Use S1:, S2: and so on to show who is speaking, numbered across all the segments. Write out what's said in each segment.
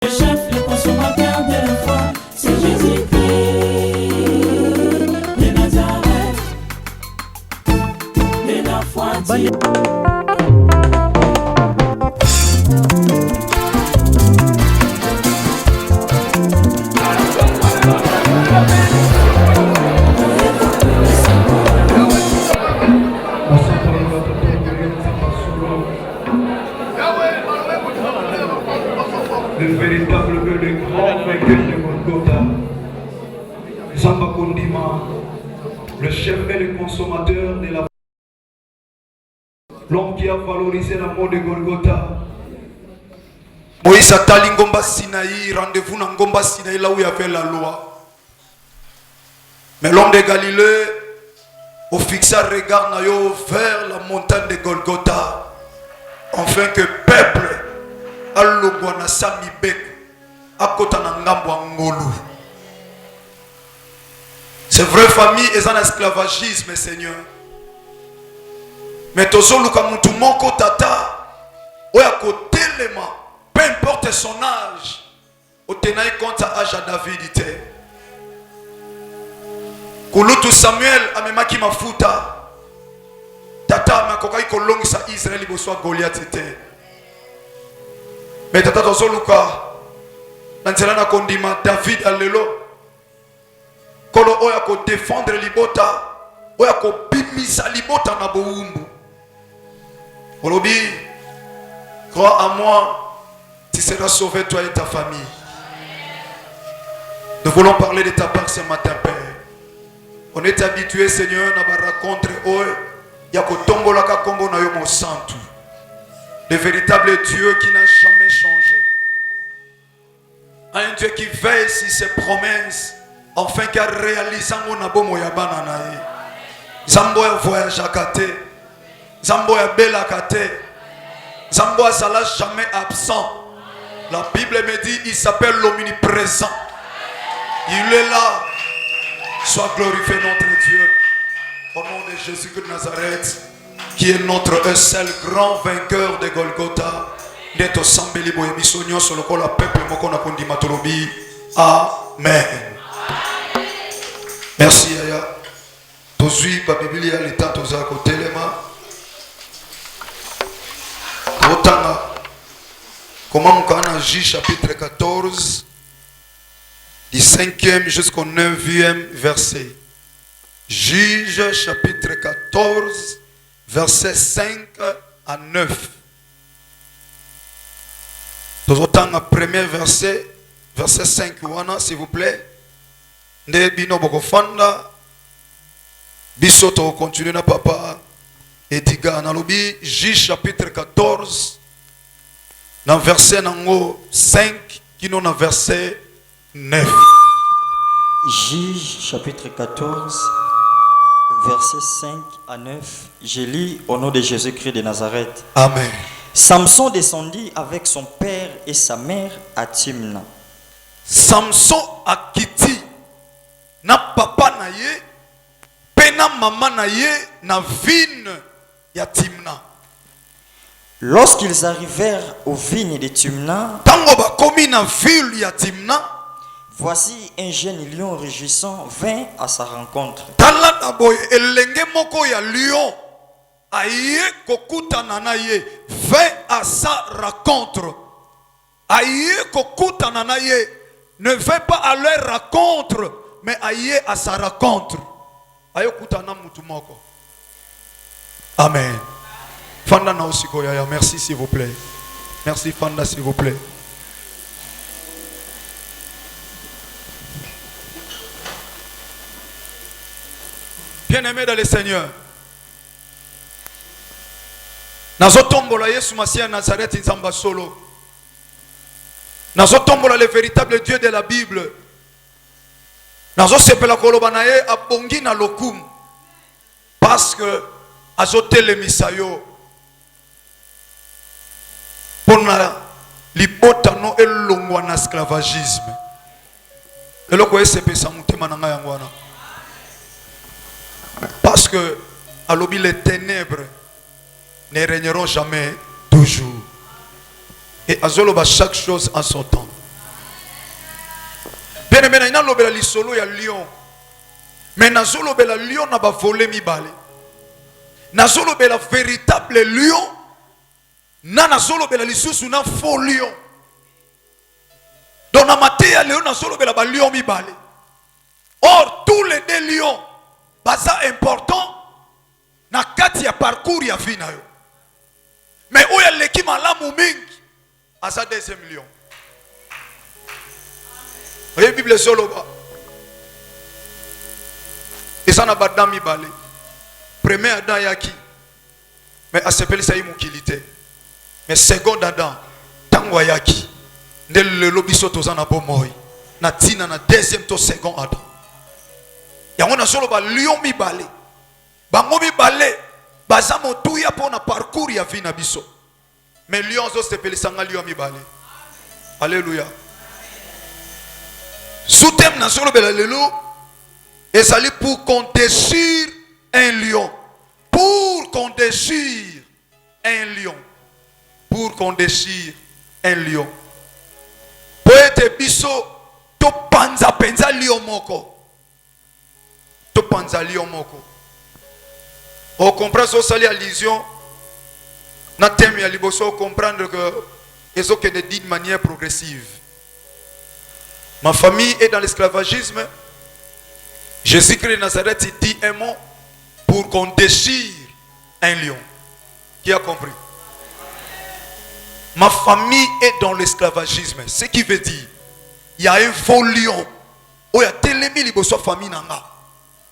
S1: Le chef, le consommateur de la foi, c'est Jésus-Christ de Nazareth, de la foi.
S2: Le véritable, le grand vainqueur de Golgotha, Zamba Kondima, le chef et le consommateur de la l'homme qui a valorisé la mort de Golgotha. Moïse Atali Ngomba Sinaï, rendez-vous dans Ngomba Sinaï, là où il y avait la loi. Mais l'homme de Galilée a fixé un regard vers la montagne de Golgotha, afin que le peuple alogwana samibek akota na ngambo ngolu. C'est vrai, famille est en esclavagisme, Seigneur. Mais tozoluka mutu moko tata oya kotelema, peu importe son âge, otenaï compte à âge à David ite. Kulutu Samuel amemaki mafuta tata makokai kolongisa Israël boswa Goliath ite. Mais tata tozoluka nanzela na kondima David alelo kolo oya ko défendre libota oya ko bimisa libota na boumbu. Olobi, crois en moi, tu seras sauvé toi et ta famille. Nous voulons parler de ta part ce matin, Père. On est habitué, Seigneur, à rencontrer yako tombola ka kombo na yo mo santu. Le véritable Dieu qui n'a jamais changé. Un Dieu qui veille sur ses promesses, afin qu'à réaliser mon abomo yabana nae. Zambo ya voyage à kate. Zambo ya bela kate. Zambo ya sala jamais absent. La Bible me dit, il s'appelle l'omniprésent. Il est là. Sois glorifié notre Dieu. Au nom de Jésus de Nazareth, qui est notre seul grand vainqueur de Golgotha. Neto sambeli boye misonyo solo ko la peuple moko na kondi matolobi. Amen. Merci Yaya. Tozui ba Biblia l'état toza ko telema. Otanga. Comment mukana J chapitre 14 du 5e jusqu'au 9e verset. Juge chapitre 14 verset 5 à 9. Nous autant un premier verset, verset 5, s'il vous plaît. Ne bino bokofanda. Bisoto continue na papa. Et diga na lobi J chapitre 14. Dans verset 5 qui nous dans verset 9.
S3: J chapitre 14. Versets 5 à 9, je lis au nom de Jésus-Christ de Nazareth.
S2: Amen.
S3: Samson descendit avec son père et sa mère à Timna.
S2: Samson a quitté na papa na ye, pena maman na ye na vine ya Timna.
S3: Lorsqu'ils arrivèrent aux vignes de Timna,
S2: tango ba komi na ville ya Timna,
S3: voici un jeune lion rugissant vint à sa rencontre.
S2: Tala na boy elenge moko ya lion aye kokutana na ye vint à sa rencontre. Aye kokutana na ye ne vint pas à leur rencontre mais aye à sa rencontre. Aye kutana mutu moko. Amen. Fanda na osiko ya merci s'il vous plaît. Merci Fanda s'il vous plaît. Bien-aimé dans le Seigneur, nazotombola Yesu Masia Nazareth nzamba solo. Nazotombola le véritable Dieu de la Bible. Nazosepela koloba na ye abongi na lokum parce que azotelemisa yo pona libota no elongwa na esclavagisme. Eloko esepesa mutema na ngai yango wana. Parce que à l'obi les ténèbres ne régneront jamais toujours. Et azoloba chaque chose en son temps. nazolobela lisolo ya lion. Mais nazolobela lion na ba volé mibale. Nazolobela véritable lion. Na nazolobela lisusu na faux lion. Donc na matéya lion nazolobela ba lion mibale. Or tous les deux lions baza important na kati ya parcours ya vie na yo. Mais oya leki malamu mingi asa deuxième lion. La Bible soloba. Et ça n'a pas d'ami balé. Premier Adam yaki. Mais à s'appelle ça imukilité. Mais second Adam tango yaki. Ndel le lobi soto zana bomoi. Na tina na deuxième to second Adam. Yango na soloba lion mi balé. Bango mi balé. Baza motuya po na parcours ya vie na biso. Mais lion zo s'appelle sanga lion mi balé. Alléluia. Sous-thème na solo bela lelo et ça pour qu'on déchire un lion. Pour qu'on déchire un lion. Pour qu'on déchire un lion. Poète biso to panza penza lion moko. To panza lion moko. On comprend ça sali allusion. Na thème ya liboso comprendre que ils ont que d'une manière progressive. Ma famille est dans l'esclavagisme. Jésus-Christ de Nazareth dit un mot pour qu'on déchire un lion. Qui a compris? Ma famille est dans l'esclavagisme. Ce qui veut dire, il y a un faux lion. Il y a télémi liboso famille nanga.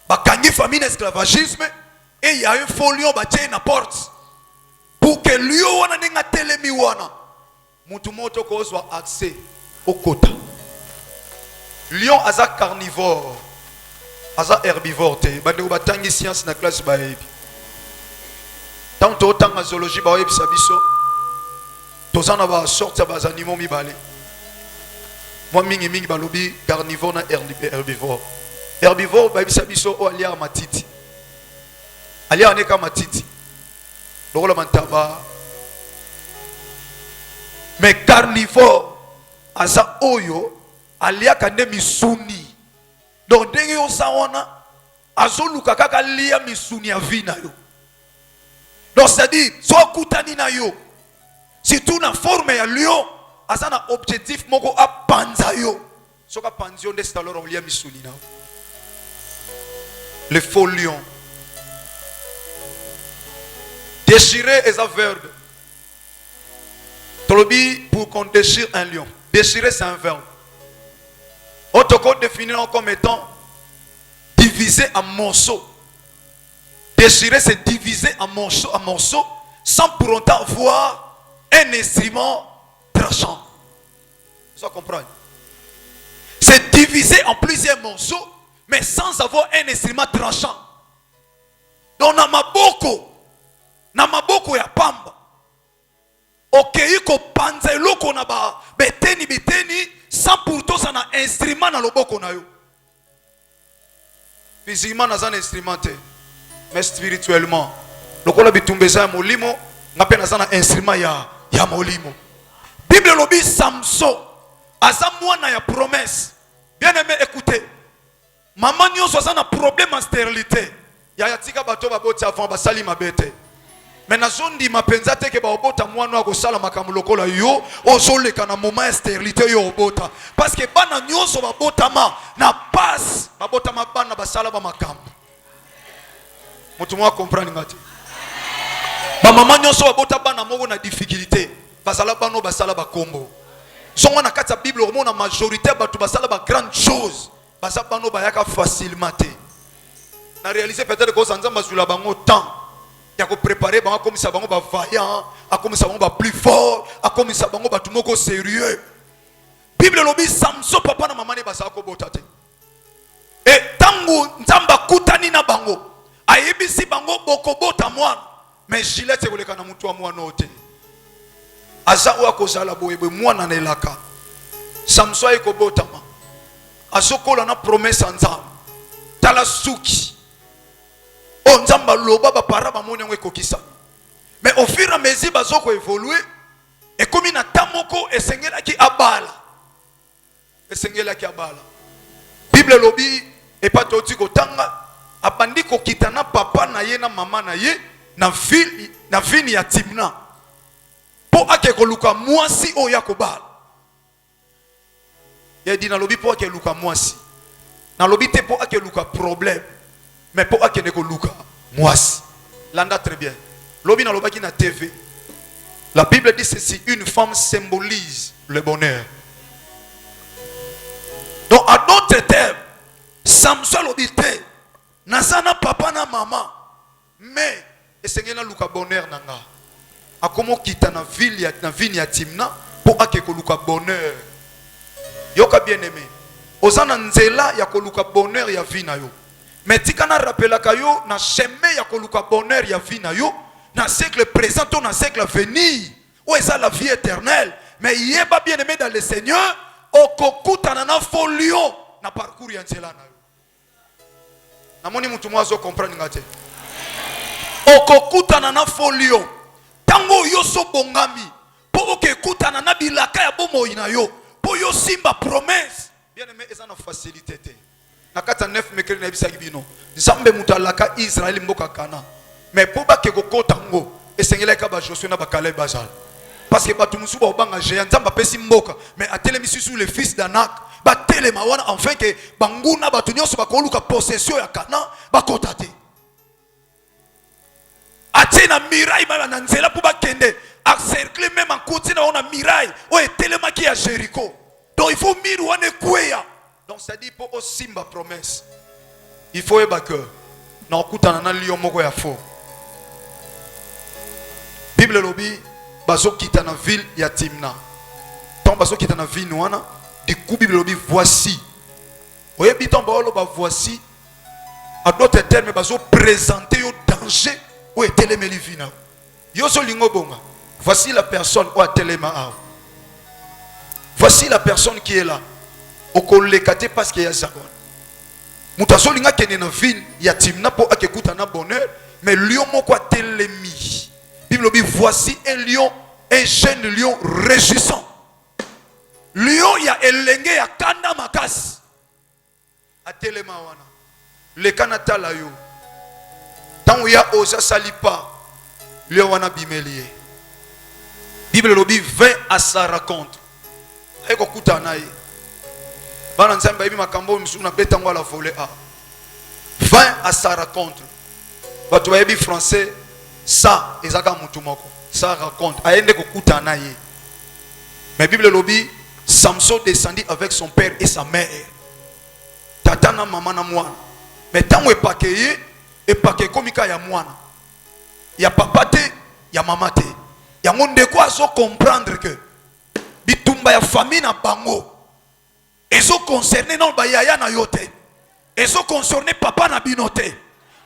S2: Bakangi famille d'esclavagisme et il y a un faux lion qui na porte. Pour que lion wana nenga télémi wana. Mutu moto ko soit accès au quota. Lion aza carnivore, aza herbivore te. Bande ko batangi science na classe ba yebi. Tant autant en zoologie ba yebi sabiso. Tozana ba sorte ba animaux mibale. Moi mingi balobi carnivore na herbivore. Herbivore ba yebi sabiso o alia matiti. Alia aneka matiti. Lokola mantaba. Mais carnivore aza oyo alia kande misuni. Donc denge yo sawana azoluka kaka lia misuni ya vina yo. Donc c'est-à-dire so kutani na yo. Si tu na forme ya lion asa na objectif moko a panza yo. So ka panzio de staloro lia misuni na. Le faux lion. Déchirer est un verbe. Tolobi pour qu'on déchire un lion. Déchirer c'est un verbe. Autre définir comme étant divisé en morceaux. Déchirer c'est diviser en morceaux sans pour autant avoir un instrument tranchant. Ça comprend? C'est divisé en plusieurs morceaux mais sans avoir un instrument tranchant. Donc na maboko ya pamba. Okei ko panza eloko na ba beteni sans pourtant ça na instrument na loboko na yo. Physiquement na za instrument te, mais spirituellement lokola bitumbeza ya molimo ngape na za na instrument ya molimo. Bible lobi Samson aza mwana ya promesse. Bien aimé, écoutez. Maman nyonso aza na problème en stérilité. Ya tika bato baboti avant basali mabete. Mais na zondi mapenza te ke ba obota mwana ko sala makambo lokola yo ozoleka na moment ya stérilité yo obota parce que bana nyonso babotama na passe babotama bana basala ba makambo. Mutu mwa comprendre ngati. Ba mama nyonso babota bana moko na difficulté basala bano basala ba kombo. Songo na kati ya Bible omona majorité batu basala ba grande chose basala bano bayaka facilement te. Na réaliser peut-être que sanzamba zula bango temps. Il y a préparer bango comme ça bango ba vaillant, comme ça bango ba plus fort, comme ça bango ba tout moko sérieux. Bible lobi Samson papa na maman ne basa ko botate. Et tango nzamba kutani na bango. Ayebisi bango boko bota mwana. Mais Gilette e koleka na mutu wa mwana ote. Aza wa kozala boyebe mwana na elaka. Samson e ko botama. Azokola na promesse nzamba. Tala suki. On nzamba loba ba para ba moni ngo ekokisa. Mais au fur et à mesure bazoko évoluer et comme na tamoko esengela ki abala. Esengela ki abala. Bible lobi et pas toti kotanga abandi kokita na papa na ye na mama na ye na vini ya Timna po ake koluka mwasi oya kobala. Ya dit na lobi po ake luka mwasi. Na lobi te po ake luka problème. Mais po ake ne koluka mwasi. Landa très bien. Lobi na lobaki na TV. La Bible dit ceci, une femme symbolise le bonheur. Donc à d'autres termes, Samson lobi te nazana papa na maman mais esengena luka bonheur nanga. Akomo kita na ville ya Timna po ake koluka bonheur. Yoka bien aimé. Ozana nzela ya koluka bonheur ya vie na yo. Mais tikana rappelaka yo na chemin ya koluka bonheur ya vie na yo na siècle présent ou na siècle venir. Où est ça la vie éternelle? Mais yeba bien aimé dans le Seigneur, okokuta na folio na parcours ya nzela na yo. Na moni mutu mwazo comprendre ngate. Okokuta na folio. Tango yo so bongami. Po okekuta na bilaka ya bomo ina yo. Po yo simba promesse. Bien aimé, eza na facilité te. Na kata 9 mekeli na bisaki bino. Nzambe mutalaka Israël mboka kana. Mais po ba ke kokota ngo, esengela ka ba Josué na ba Caleb bazal. Parce que batu musu ba obanga géant nzamba pesi mboka, mais atele misusu le fils d'Anak, ba telema wana enfin que banguna batu nyoso ba koluka possession ya kana ba kota te. Atina miraille ba na nzela po ba kende, encercler même en continue on a miraille, o etelema ki ya Jéricho. Donc il faut mirouane kweya. Donc ça dit pour simba promesse. Il faut eba que na okutana na lion moko ya faux. Bible lobi bazo kita na ville ya Timna. Tant bazo kita na ville wana, du coup Bible lobi voici. Oye biton ba lo ba voici. À d'autres termes bazo présenter au danger où est telemeli vina. Yo so lingo bonga. Voici la personne où a telema a. Voici la personne qui est là. Okolekate parce qu'il y a Zagon. Mutaso linga kene na ville ya Timna po akekuta na bonheur, mais lion moko a telemi. Bible dit voici un lion, un jeune lion régissant. Lion ya elenge ya kanda makas. A telema wana. Le kanata la yo. Tant ya osa salipa. Lion wana bimelie. Bible dit 20 à sa rencontre. Eko kuta nae. Bana nzamba ibi makambo msu na beta ngwa la volée a. 20 à sa rencontre. Batu ba ibi français ça ezaka mutu moko. Ça raconte aende ko kuta nae. Mais Bible lobi Samson descendit avec son père et sa mère. Tata na maman na mwana. Mais tango epakeye komika ya mwana. Ya papa te, ya mama te. Ya ngonde kwa so comprendre que bitumba ya famille na bango. Ezo concerné non ba yaya na yote. Ezo concerné papa na binote.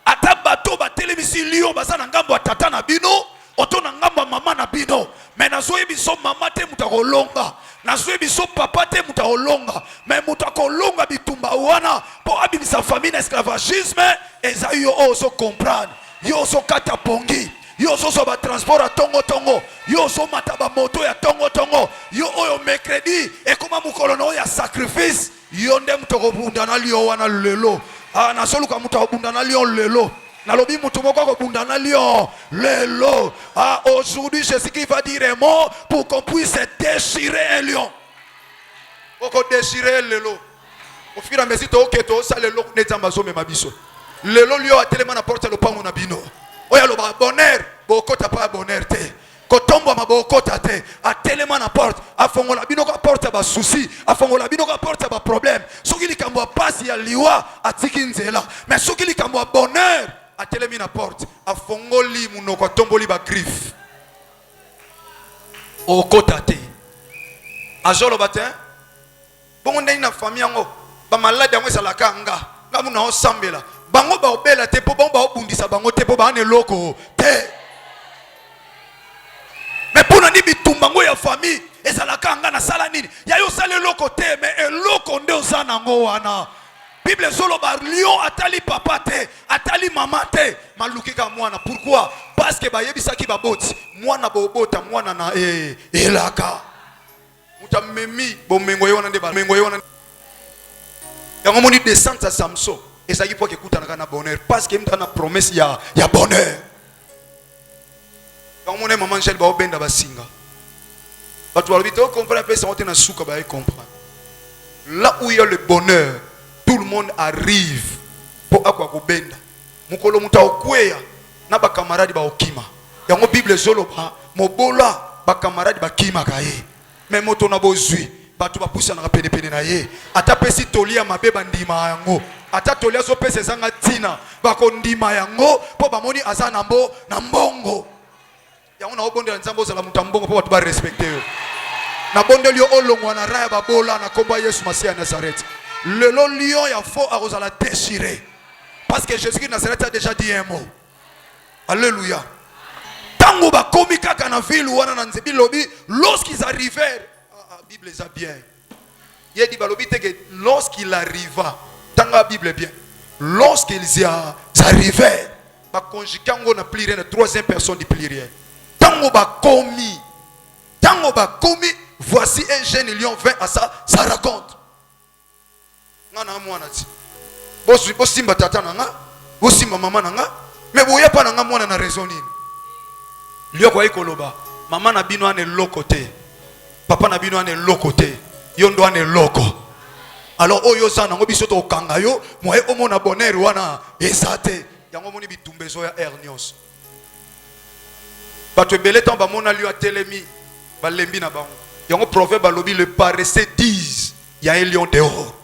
S2: Ata bato ba telemisi liyo baza na ngambo tata na bino, oto na ngambo mama na bino. Mais nazoye biso mama te mutakolonga. Nazoye biso papa te mutakolonga. Mais mutakolonga bitumba wana po abimisa famille esclavagisme eza yo oso comprendre. Yo so kata pongi. Yo so ba transport a tongo. Yo so mataba moto ya tongo. Yo oyo mercredi e koma mukolono ya sacrifice. Yo nde mutokobunda na liyo wana lelo. Ah na soluka mutokobunda na liyo lelo. Na lobi mutu moko kobunda na liyo lelo. Ah aujourd'hui Jésus-Christ va dire un mot pour qu'on puisse déchirer un lion. Oko déchirer lelo. Au fur et à mesure to sa lelo nezamba zo mema biso. Lelo liyo atelema na porte lo pango na bino. Oya lo ba bonheur, bokota pa bonheur te. Kotombo ma bokota te. Atelema na porte, afongola bino ka porte ba souci, afongola bino ka porte ba problème. Soki likambo pasi ya liwa atiki nzela. Mais soki likambo bonheur, atelemi na porte, afongoli munoko tomboli ba griffe. Okota te. Azolo batin. Bongo ndeni na famille yango, ba malade yango salaka nga. Nga muna osambela. Bango ba obela te po bango ba obundisa bango te po ba ne loko te. Mais pour nani bitumba ngo ya famille ezalaka nga na sala nini? Ya yo sala loko te mais eloko nde ozana ngo wana. Bible solo ba lion atali papa te, atali mama te, malukika mwana. Pourquoi? Parce que ba yebisaki ba boti, mwana ba obota mwana na elaka. Mutamemi bomengo yona nde ba mengo yona. Il y a un moment de descente à Samson. Et ça y est pour qu'il écoute un bonheur. Parce qu'il y a une promesse, il y a bonheur. Il y a un moment de maman Michel va au ben d'abasinga. Tu vas le comprendre, après ça va te souka va comprendre. Là où il y a le bonheur, tout le monde arrive pour akwa kubenda. Mukolo muta okweya na ba camarade ba okima. Ya ngo Bible zolo ba mobola ba camarade ba kima kaye. Mais moto na bozui batu ba pusa na pene pene na ye. Ata pesi tolia mabeba ndima yango. Ata tolia so pese zanga tina ba ko ndima yango po ba moni azana mbo na mbongo. Ya ngo na obondela nzambo za la mutambongo po batu ba respecter yo. Na bondeli yo olongwa na raya ba bola na komba Yesu Masia Nazareth. Le lion ya faux a osé la déchirer. Parce que Jésus-Christ Nazareth a déjà dit un mot. Alléluia. Tango ba komika kana ville wana na nzebi lobi lorsqu'ils arrivèrent. La Bible est bien. Il dit balobi que lorsqu'il arriva, tango la Bible est bien. Lorsqu'ils y arrivèrent, ba conjugango na pluriel na troisième personne du pluriel. Tango ba komi. Tango ba komi, voici un jeune lion vint à ça raconte. Ngana mwana ti. Bosi simba tata nanga, bosi simba mama nanga, mais boya pa nanga mwana na raison nini. Liyo kwa ikoloba, mama na bino ane loko te. Papa na bino ane loko te. Yo ndo ane loko. Alors oyo sana ngo biso to kanga yo, moye omona bonheur wana ezate. Yango moni bitumbezo ya hernios. Bato ebele tan ba mona liyo atelemi, ba lembi na bango. Yango proverbe balobi le paresseux disent, il y a un lion dehors.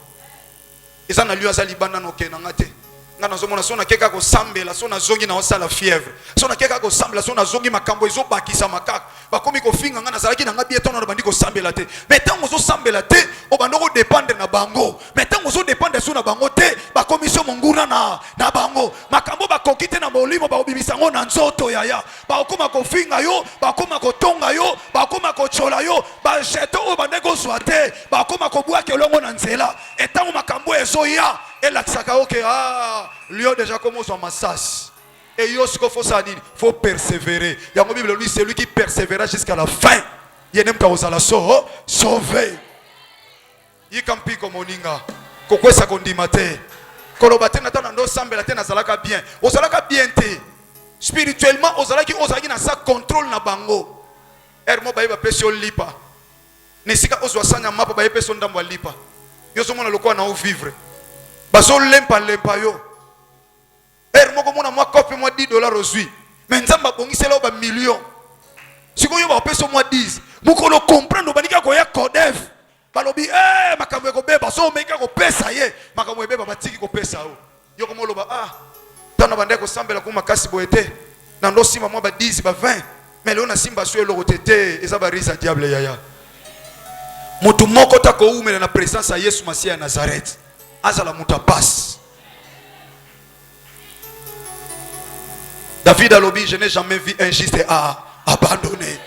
S2: Et ça n'a lieu à ça libana no kenangate. Ngana zomona sona keka ko sambela sona zongi na osala fièvre. Sona keka ko sambela sona zongi makambo ezo bakisa makaka. Ba komi ko finga ngana salaki na ngabi eto na bandi ko sambela te. Mais tant ozo sambela te, o bandoko dépendre na bango. Mais tant ozo dépendre sur na bango te, ba commission monguna na bango. Makambo ba kokite na molimo ba obibisa ngo na nzoto yaya. Ba okoma ko finga yo, ba okoma ko tonga yo, ba okoma ko chola yo, ba jeto o bandeko swate, ba okoma ko bua ke longo na nzela. Et tant makambo ezo ya et la tsakaoke lion déjà commence en massage. Et yo ce qu'il faut ça dire, faut persévérer. Il y a une Bible lui c'est lui qui persévérera jusqu'à la fin. Il y a même quand on la sauver. Il campi comme oninga. Kokwe sa kondimate. Kolobate na tana ndo sambela te na zalaka bien. Ozalaka bien te. Spirituellement ozalaki na sa contrôle na bango. Ermo ba pesio lipa. Nesika ozwa sanya mapa ba peso ndambo lipa. Yo somona lokwa na o vivre. Baso lempa yo. Moko mona mwa kopi mwa $10 ozwi. Mais nzamba bongisela ba million. Siko yo ba peso mwa 10. Mukolo comprendre banika ko ya kodef. Balobi makambo ko beba so meka ko pesa ye. Makambo beba batiki ko pesa o. Yo ko moloba tana bande ko sambela ko makasi boete. Na ndo simba mwa ba 10 ba 20. Mais leo na simba so eloko tete eza ba risa diable yaya. Mutu moko ta ko umela na présence ya Yesu Masia Nazareth. Azala mutabas. David a lobby, je n'ai jamais vu un juste abandonné.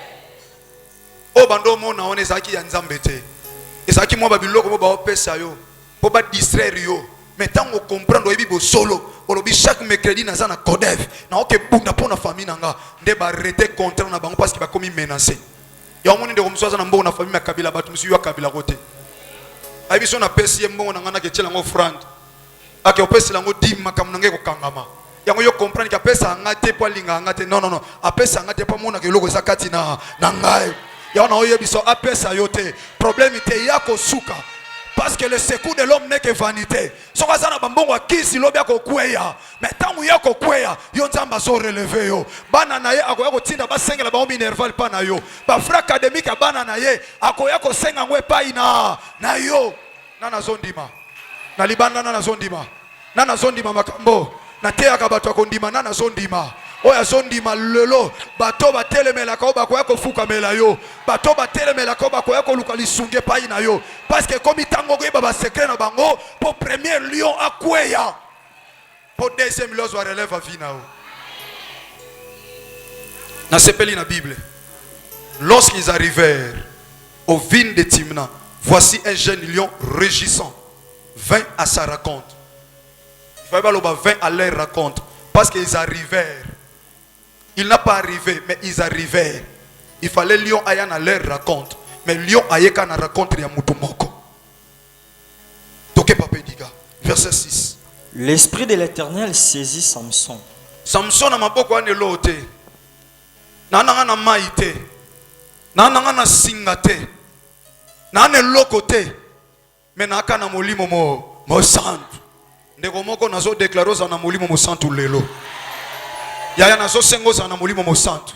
S2: Oh bando mona on ezaki ya nzambete. Ezaki mwa babiloko mo ba opesa yo. Po ba distraire yo. Mais tant on comprend do bibo solo, on lobby chaque mercredi na zana kodef. Na oke bunda pona famille nanga, nde ba arrêter contre na bango parce qu'il va comme menacé. Ya omoni de komsoza na mbongo na famille ya kabila batu misi yo kabila kote. Abiso na pesi mbongo na ngana ke tshela ngo front. Ake opesi lango dim makam nange ko kangama. Yango yo comprendre que apesa ngate po linga ngate non apesa ngate po mona ke loko zakati na ngai ya na oyo biso apesa yote problème te yako suka parce que le secours de l'homme n'est que vanité soka sana bambongo akisi lobi yako kweya mais tangu yako kweya yo nzamba so relever yo bana na ye akoya kotinda basengela ba minerval pa na yo ba fra académique bana na ye akoya ko senga ngwe pa na yo nana zondima na libanda nana zondima makambo na te akabato akondima nana zondima oya zondima lelo bato batelemela ko bakoya ko fuka mela yo bato batelemela ko bakoya ko luka lisunge pai na yo parce que comme tango ko ba secret na bango pour premier lion akweya pour deuxième lion soit relève vie na o na sepeli na Bible lorsqu'ils arrivèrent aux vignes de Timna voici un jeune lion rugissant vint à sa rencontre. Il fallait pas 20 à leur rencontre. Parce qu'ils arrivèrent. Il n'a pas arrivé, mais ils arrivèrent. Il fallait lion aille à leur rencontre. Mais lion aille à la rencontre ya mutumoko. Toke pape diga. verset 6.
S3: L'esprit de l'Éternel saisit Samson.
S2: Samson na maboko ane lote. Na nanga na maite. Na nanga na singate. Na ane lokote. Mais na kana molimo mo santu. Ndeko moko nazo déclarer za na molimo mo santu lelo. Yaya nazo sengo za na molimo mo santu.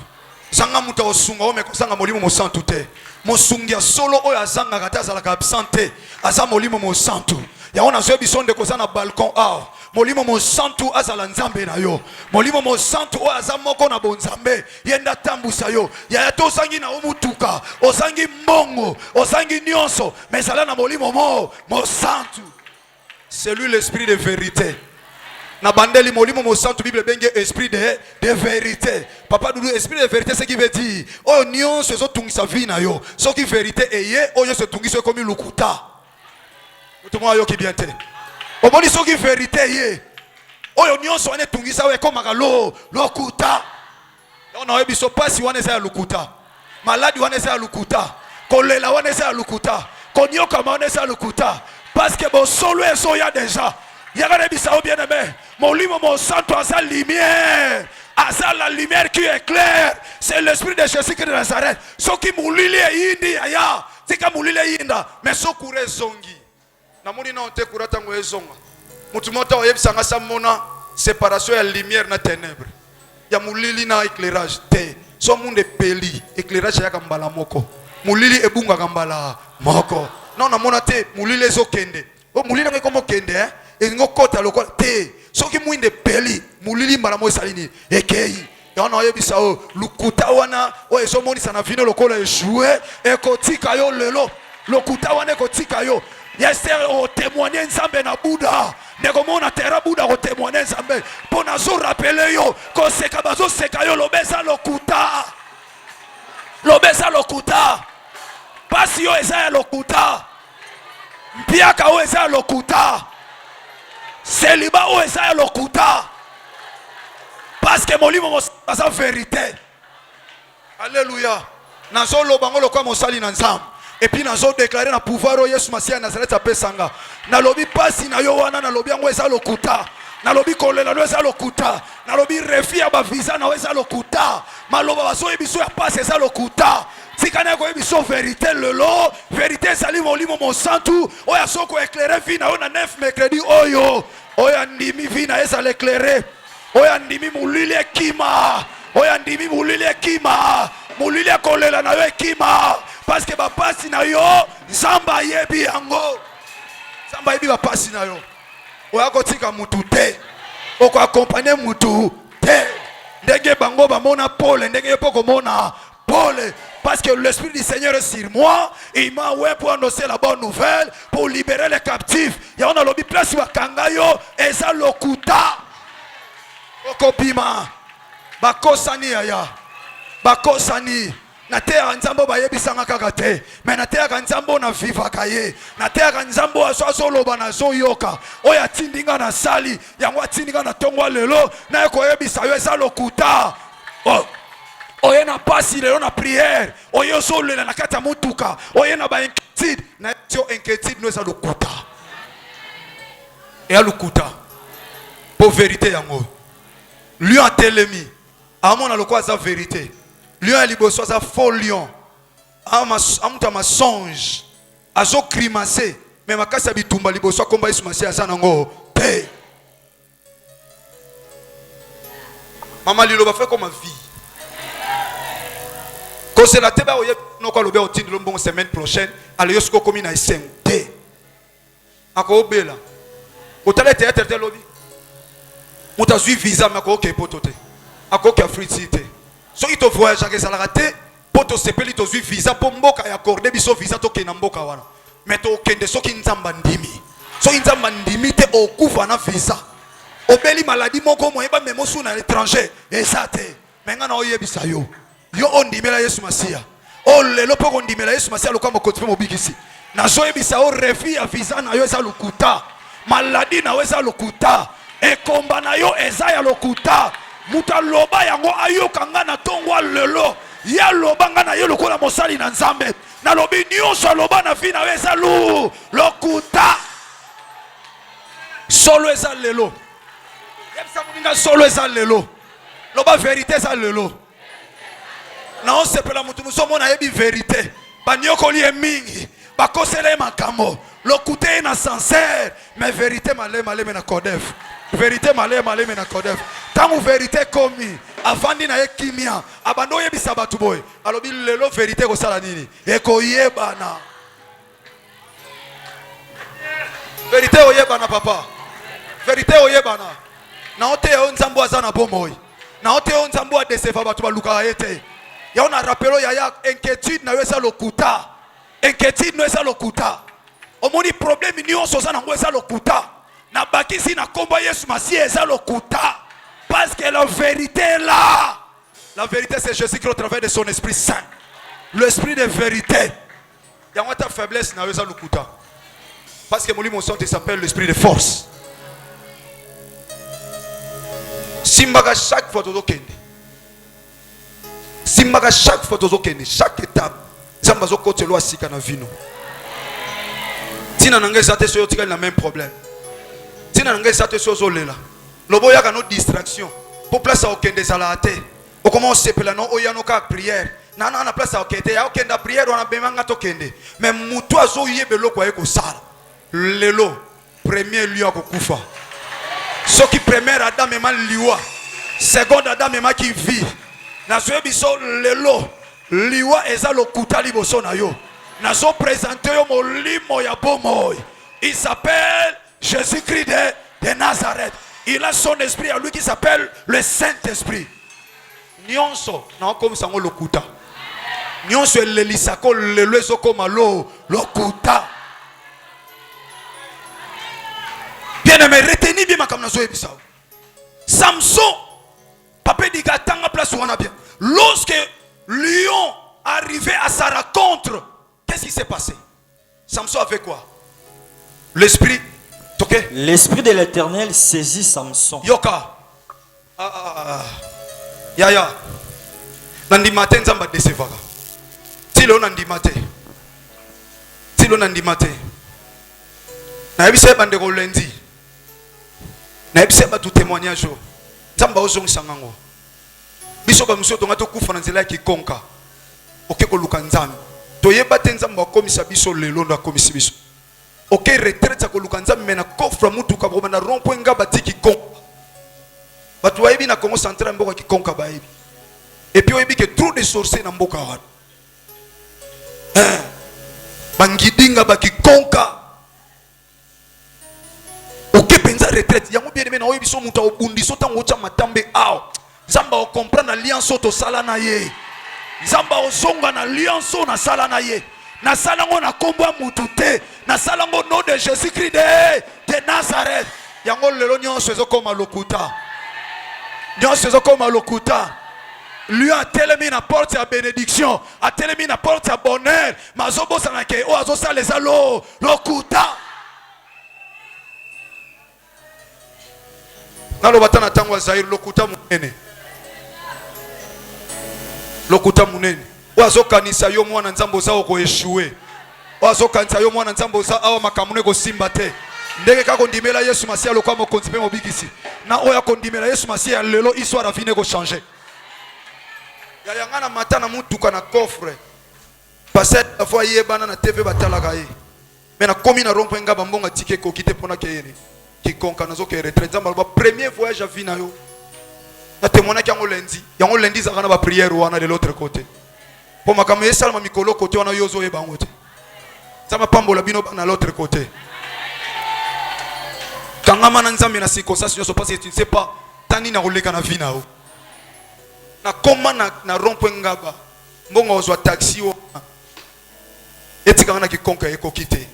S2: Zanga muta osunga ome kozanga molimo mo santu te. Mosungia solo oyo azanga kata azalaka absente. Aza molimo mo santu. Ya ona zo bisonde koza na balcon awa. Molimo mo santu azala nzambe na yo. Molimo mo santu oyo aza moko na bonzambe. Yenda tambusa yo. Yaya to osangi na omutuka. Osangi mbongo. Osangi nyonso. Mais zala na molimo mo santu. C'est lui l'esprit de vérité. Na bandeli molimo mo santu Bible benge esprit de vérité. Papa Doudou, esprit de vérité, c'est qui veut dire oh nyon se zo tungisa vie na yo. So qui vérité eye oh yo se tungisa comme lukuta. Tout le monde yo ki bien te. O boni so qui vérité ye. Oh yo nyon so ane tungisa we comme agalo lokuta. On a ebiso pasi wane za lukuta. Maladi wane za lukuta. Kolela wane za lukuta. Konyoka wane za lukuta. Parce que bon solo eso ya déjà. Yagare bisao bien aimé. Molimo mon santo asa lumière. Asa la lumière qui éclaire. C'est l'esprit de Jésus-Christ de Nazareth. So qui moulili indi aya. Tika moulili inda. Mais so kure zongi. Namoni na onte kurata ngo ezonga. Mutu mota oyebisanga samona séparation ya lumière na ténèbres. Ya moulili na éclairage te. So monde peli éclairage ya kambala moko. Moulili ebunga kambala moko. Non namona te moulili zo kende. O moulili nga komo kende hein. Engo kota lokola te. Soki muinde peli mulili maramo salini ekei. Yana yebisa o lukuta wana o ezomoni sana vino lokola échoué ekotika yo lelo. Lokuta wana ekotika yo. Yester o témoigner nzambe na Bouddha. Ndeko mona tera Bouddha ko témoigner nzambe. Pona zo rappeler yo ko seka bazo seka yo lobesa lokuta. Lobesa lokuta. Pasi yo eza lokuta. Mpiaka o eza lokuta. Célibat ou esa lokuta. Parce que molimo mo sa vérité. Alléluia. Nazo lobango lokwa mosali na nzambe. Et puis nazo déclarer na pouvoir o Yesu Masia Nazareth apesanga. Na lobi pasi na yo wana na lobi yango esa lokuta. Na lobi kolela no esa lokuta. Na lobi refi ya ba visa na esa lokuta. Maloba baso ebiso ya passe esa lokuta. Sikana ko ebiso vérité lelo, vérité sali molimo mo santu, oya soko éclairer vie na ona 9 mercredi oyo. Oya ndimi vie na esa l'éclairer. Oya ndimi mulili ekima. Oya ndimi mulili ekima. Mulili kolela na yo ekima parce que ba pasi na yo nzamba yebi yango. Nzamba yebi ba pasi na yo. Oya kotika mutu te. Oko accompagner mutu te. Ndenge bango ba mona Paul, ndenge yo poko mona Paul. Parce que l'Esprit du Seigneur est sur moi. Et il m'a oué pour annoncer la bonne nouvelle. Pour libérer les captifs. Et on a l'obi place sur Kangayo. Et ça lokuta. Okopima. Bakosani aya. Bakosani. Na terre nzambo ba yebisanga kakate. Mais na terre nzambo na viva kaye. Na terre nzambo aso loba na zo yoka. Oya tindinga na sali. Yango tindinga na tongwa lelo. Na ko yebisa yo esa lokuta. Oh. Oye na pasi lelo na prière. Oye so lela na kata mutuka. Oye na ba inquiétude. Na tio inquiétude no esa lokuta. Et à lokuta. Pour vérité yango. Lion a telemi. Amon a lokwa sa vérité. Lion a liboso sa faux lion. Amuta ma songe. Azo grimacer. Mais makasa bitumba liboso komba Yesu Masia sanango. Te. Mama lilo ba fait comme ma vie. Quand c'est la teba oye no ko lobe otindi lombongo semaine prochaine ale yosko komi na SMT. Ako obela. Otale théâtre te lobi. Muta zui visa mako ke potote. Ako ke africité. So ito voyage ke sala raté poto sepeli to zui visa po mboka ya accordé biso visa to ke na mboka wana. Mais to kende soki nzamba ndimi. So nzamba ndimi te okufa na visa. Obeli maladie moko moyeba memosu na l'étranger. Ezate. Menga na oyebisa yo. Yo ondimela Yesu Masia. O lelo poko ondimela Yesu Masia lokwa mokotipe mobikisi. Na zo ebisa o refi ya visa na yo eza lokuta. Maladie na yo eza lokuta. Ekomba na yo eza ya lokuta. Muta loba yango ayoka nga na tongwa lelo. Ya loba nga na yo lokola mosali na nzambe. Na lobi nyonso loba na fi na yo eza lokuta. Solo eza lelo. Yebisa muninga solo eza lelo. Loba vérité eza lelo. Na on sepela mutu musomo na yebi vérité. Banyoko liye mingi. Bakosele makambo. Lokute na sincère. Mais vérité malé na kodef. Vérité malé na kodef. Tangu vérité komi. Avandi na ye kimia. Abando yebisa batu boy. Alobi lelo vérité ko sala nini. Eko yebana. Vérité oyebana papa. Vérité oyebana. Na ote yo nzambo azana bomoy. Na ote yo nzambo adeseva batu baluka ete. Ya on a rappelé ya inquiétude na wesa lokuta. Inquiétude no esa lokuta. Omoni problème nyonso za nango esa lokuta. Na bakisi na komba Yesu Masihi esa lokuta. Parce que la vérité est là. La vérité c'est Jésus-Christ au travers de son Esprit Saint. L'esprit de vérité. Ya ta faiblesse na wesa lokuta. Parce que mon livre il s'appelle l'esprit de force. Simbaga chaque fois tout kende. Simbaga chaque fois tout kende, chaque étape. Zamba zo kote lo asika na vino. Tina nanga zate so yotika na même problème. Tina nanga zate so zo lela. Lobo yaka no distraction. Pour place au kende sala ate. O comment se pela no oyano ka prière. Na na place au kende ya okenda prière wana bemanga to kende. Mais mutu azo yebelo kwa eko sala. Lelo premier lieu kokufa. Ce qui premier Adam ema liwa. Second Adam ema qui vit. Na so biso lelo liwa eza lokuta liboso na yo. Na so présenter yo molimo ya bomoy. Il s'appelle Jésus-Christ de Nazareth. Il a son esprit à lui qui s'appelle le Saint-Esprit. Nyonso na comme sango lokuta. Nyonso lelisako lelo ezoko malo lokuta. Bien-aimé, retenez bien ma comme Samson, papa dit qu'à place où on a bien. Lorsque Lion arrivait à sa rencontre, qu'est-ce qui s'est passé? Samson a fait quoi? L'esprit, ok?
S3: L'esprit de l'Éternel saisit Samson.
S2: Yoka. Yaya. Nandi matin nzamba desevaka. Tilo nandi matin. Tilo nandi matin. Na yebise bande ko lundi. Na yebise ba tout témoignage. Nzamba ozong sangango. Biso ba muso tonga to kufa na nzela ki konka. Oke ko luka nzambe. To yeba te nzamba komisa biso lelo ndo komisa biso. Oke retraite ko luka nzambe mena kofra mutu ka boma na rompo nga batiki konka. Batu wa yebi na Congo central mboka ki konka ba yebi. Et puis oyebi que trop de sorciers na mboka wa. Bangidinga ba ki konka. Oke penza retraite yango bien aimé na oyebi so muta obundi so tango cha matambe ao. Zamba o comprendre alliance to sala na ye. Zamba o songa na alliance na sala na ye. Na sala ngo na kombo mutu te. Na sala ngo nom de Jésus-Christ de Nazareth. Yango lelo nyonso ezokoma lokuta. Nyonso ezokoma lokuta. Lui a tellement na porte ya bénédiction, a tellement na porte ya bonheur. Mazobo sanake o azo sala les alo lokuta. Nalo batana tango Zaire lokuta munene. Lokuta munene. Wazo kanisa yo mwana nzambo za ko échouer. Wazo kanisa yo mwana nzambo za awa makamune ko simba te. Ndenge kako ndimela Yesu Masihi lokwa mo kontipe mo bikisi. Na oya kondimela Yesu Masihi lelo histoire avine ko changer. Ya yangana matana mutuka na coffre. Passer la fois yebana na TV batalaka ye. Mais na komi na rompo nga bambonga tike ko kite pona ke yene. Kikonka nazo ke retraite zamba ba premier voyage à vina yo. Na témoigner yango lundi. Yango lundi za kana ba prière wana de l'autre côté. Pour makamé salma mikolo côté wana yozo ye bango te. Zama pambola bino na l'autre côté. Kangama na nzambe na circonstance yo parce que tu ne sais pas tani na roleka na vina yo. Na koma na rompo ngaba. Mbonga ozwa taxi o. Etika na kikonka eko kite.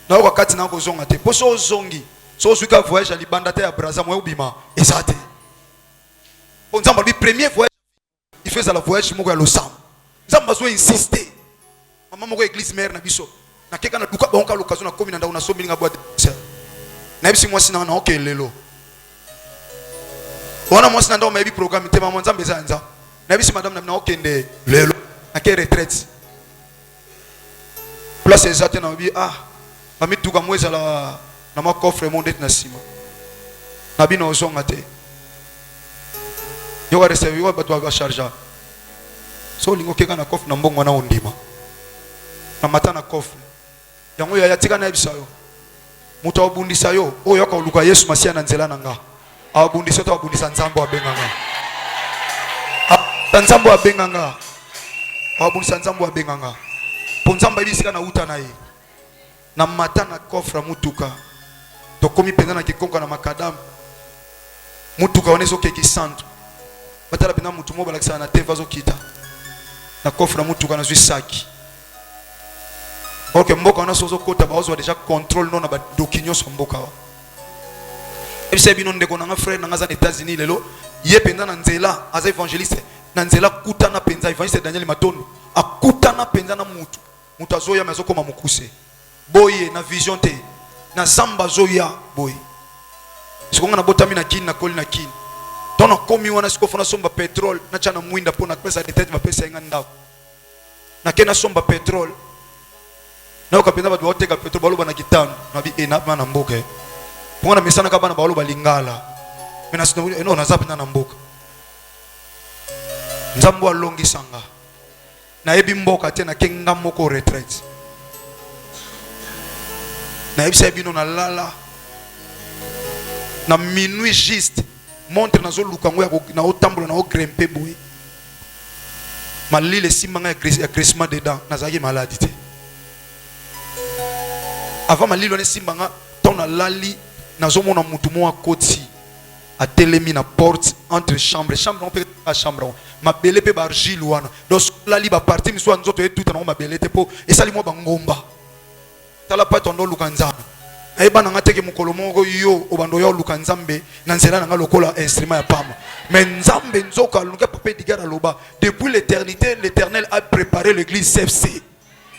S2: Na wakati na ko zonga te. Poso zongi. So suka voyage à Libanda te à Brazza moi ubima ezate. On nzamba le premier voyage il faisait la voyage moko ya losam. Nzamba zo insister. Mama moko église mère na biso. Na keka na duka bonka l'occasion na komi na ndao na so milinga boîte. Na bisi moi sina na okelelo. Wana moi sina ndao maybi programme te mama nzamba ezanza. Na bisi madame na okende lelo na ke retraite. Place ezate na bi ah. Mami tuka mweza la na ma coffre monde na sima na bino ozonga te yo wa recevoir yo bato ba charger so lingo keka na coffre na mbongo na ondima na mata na coffre yango ya tika na bisayo muto abundisa yo oyo akoluka Yesu Masia na nzela nanga abundisa to abundisa nzambo abenganga nzambo abenganga abundisa nzambo abenganga po nzambo ibisika na uta na ye na mata na coffre mutuka to komi penza na kikonka na makadamu mutuka onezo keki santo batala bina mutu mo balakisa na teva zo kita na coffre mutuka na zwi saki. Ok, mboka wana sozo kota ba ozo déjà contrôle non na ba dokinyo so mboka wa. Ebise bino ndeko na nga frère na nga za États-Unis lelo, ye penza na nzela aza évangéliste na nzela kuta na penza évangéliste Daniel Matondo, akuta na penza na mutu. Mutu azoya mazo koma mukuse. Boye na vision te. Na zamba zoya boye. Sikonga na botami na kini na koli na kini. Tona komi wana sikofona somba pétrole na chana mwinda pona pesa de tête ma pesa nga ndako. Na kena somba pétrole. Na ukapenda batu wateka petrol baloba na kitano na bi enapa na mboka pona misana ka bana baloba lingala mena sino eno na zapina na mboka nzambo alongi sanga na ebi mboka te na kenga moko retraite na ebi sebino na lala na minuit juste montre na zo luka ngoya na otambola na o grimper boy malile simanga ya crissement dedans na zaki maladie te. Avant ma lilo ne simbanga ton na lali na zomo na mutu mo akoti a telemi na porte entre chambre on peut à chambre ma belle pe bargile wana donc lali ba parti mi so nzoto e tout na ma belle te po e sali mo bangomba tala pa tondo lukanza e bana ngate ke mukolo moko yo obando yo lukanzambe na nzela na lokola instrument ya pama mais nzambe nzoka luka pape digara loba depuis l'éternité l'Éternel a préparé l'église CFC.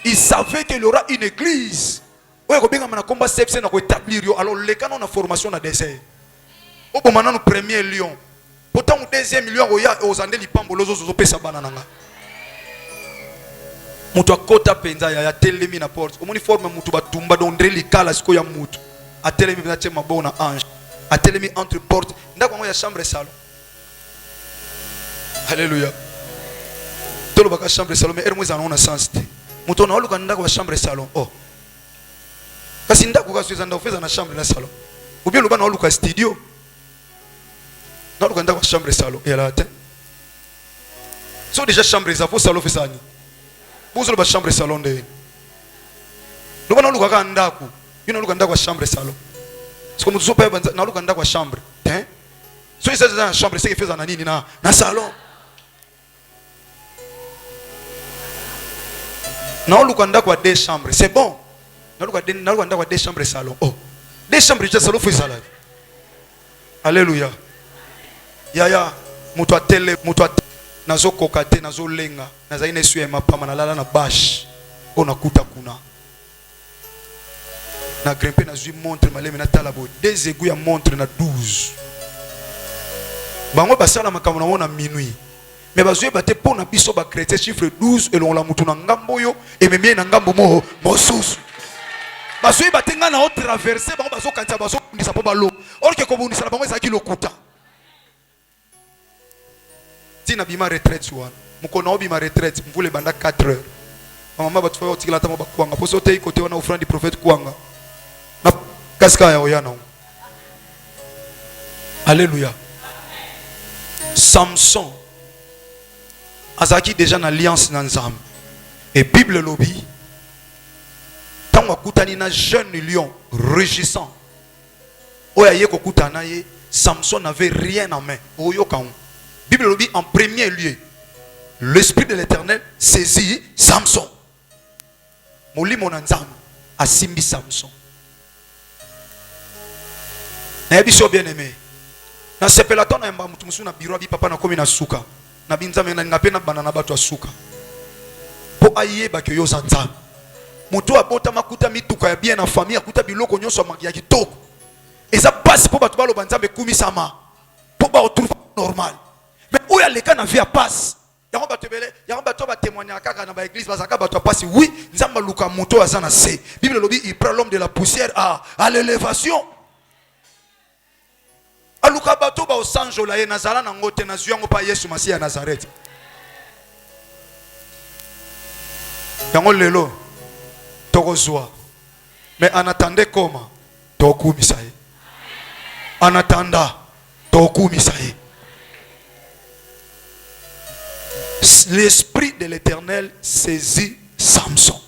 S2: Il savait qu'il y aura une église. Ouais, quand bien on a combat CFC na ko établir yo alors les canons na formation na dessert. Au bon maintenant premier lion. Pourtant au deuxième lion oya aux andeli lipambo lozo zo pesa banana nga. Mutu akota penza ya telemi na porte. Omoni forme mutu batumba dondre likala siko ya mutu. A telemi na chema bona ange. A telemi entre porte. Ndako ngo ya chambre salon. Alléluia. Tolo baka chambre salon mais ermo za na sens te. Mutu na oluka ndako ya chambre salon. Oh. Kasi ndako ka suza nda ofeza na chambre na salon. Ou bien luka na oluka studio. Na oluka ndako ya chambre salon. Et là te. So déjà chambre ça faut salon fesa ni. Bozo ba chambre salon de. Luka na oluka ka ndako. Yuna oluka ndako ya chambre salon. C'est comme zo pa na oluka ndako ya chambre. Hein? So isa za chambre c'est que feza na nini na salon. Na oluka ndako ya deux chambres, c'est bon. Na oluka ndako ya deux chambres salon. Oh. Deux chambres je salon feza la. Alléluia. Yaya mutu atele nazo kokate nazo lenga naza ine suye mapama na lala na bash ona kuta kuna na grimper na zui montre maleme na talabo des égouts ya montre na 12 bango basala makambo na wona minuit mais bazoué baté pour na biso ba chrétien chiffre 12 elon la mutu na ngambo yo et memie na ngambo mo mosusu bazoué baté nga na o traverser bango bazo kantia bazo ndisa po balo or que ko bundisa na bango ezaki lokuta tina bima retraite wana mukona obima retraite mvule banda 4 heures mama batu fa otikila tamo bakwanga poso te côté wana offrande du prophète kwanga na kaska ya oyana. Alléluia. Samson azaki déjà na alliance na Nzambe et Bible lobby tango akutani na jeune lion rugissant oya ye ko kutana ye Samson n'avait rien en main oyoka. Bible le dit en premier lieu, l'esprit de l'Éternel saisit Samson. Moli mon anzam a simbi Samson. Na yabiso bien aimé. Na sepelaton na mba mutu musu na biro bi papa na komi na suka. Na binzame na ngapena banana batu asuka. Po ayeba ke yo zanzam. Mutu abota makuta mituka ya bien na famille akuta biloko nyonso makia kitoko. Eza passe po batu balo banzambe kumi sama. Po ba retrouver normal. Mais où y a les cas na vie à passe, yango batebele yango bato ba témoigner kaka na ba église bazaka bato pasi oui nzamba luka moto azana se Bible lobi il prend l'homme de la poussière à l'élévation aluka bato ba osanjola ye nazala na ngote na zuyango pa Yesu Masihi ya Nazareth yango lelo tokozwa mais en attendant comment tokumisa ye en attendant tokumisa ye. L'esprit de l'Éternel saisit Samson.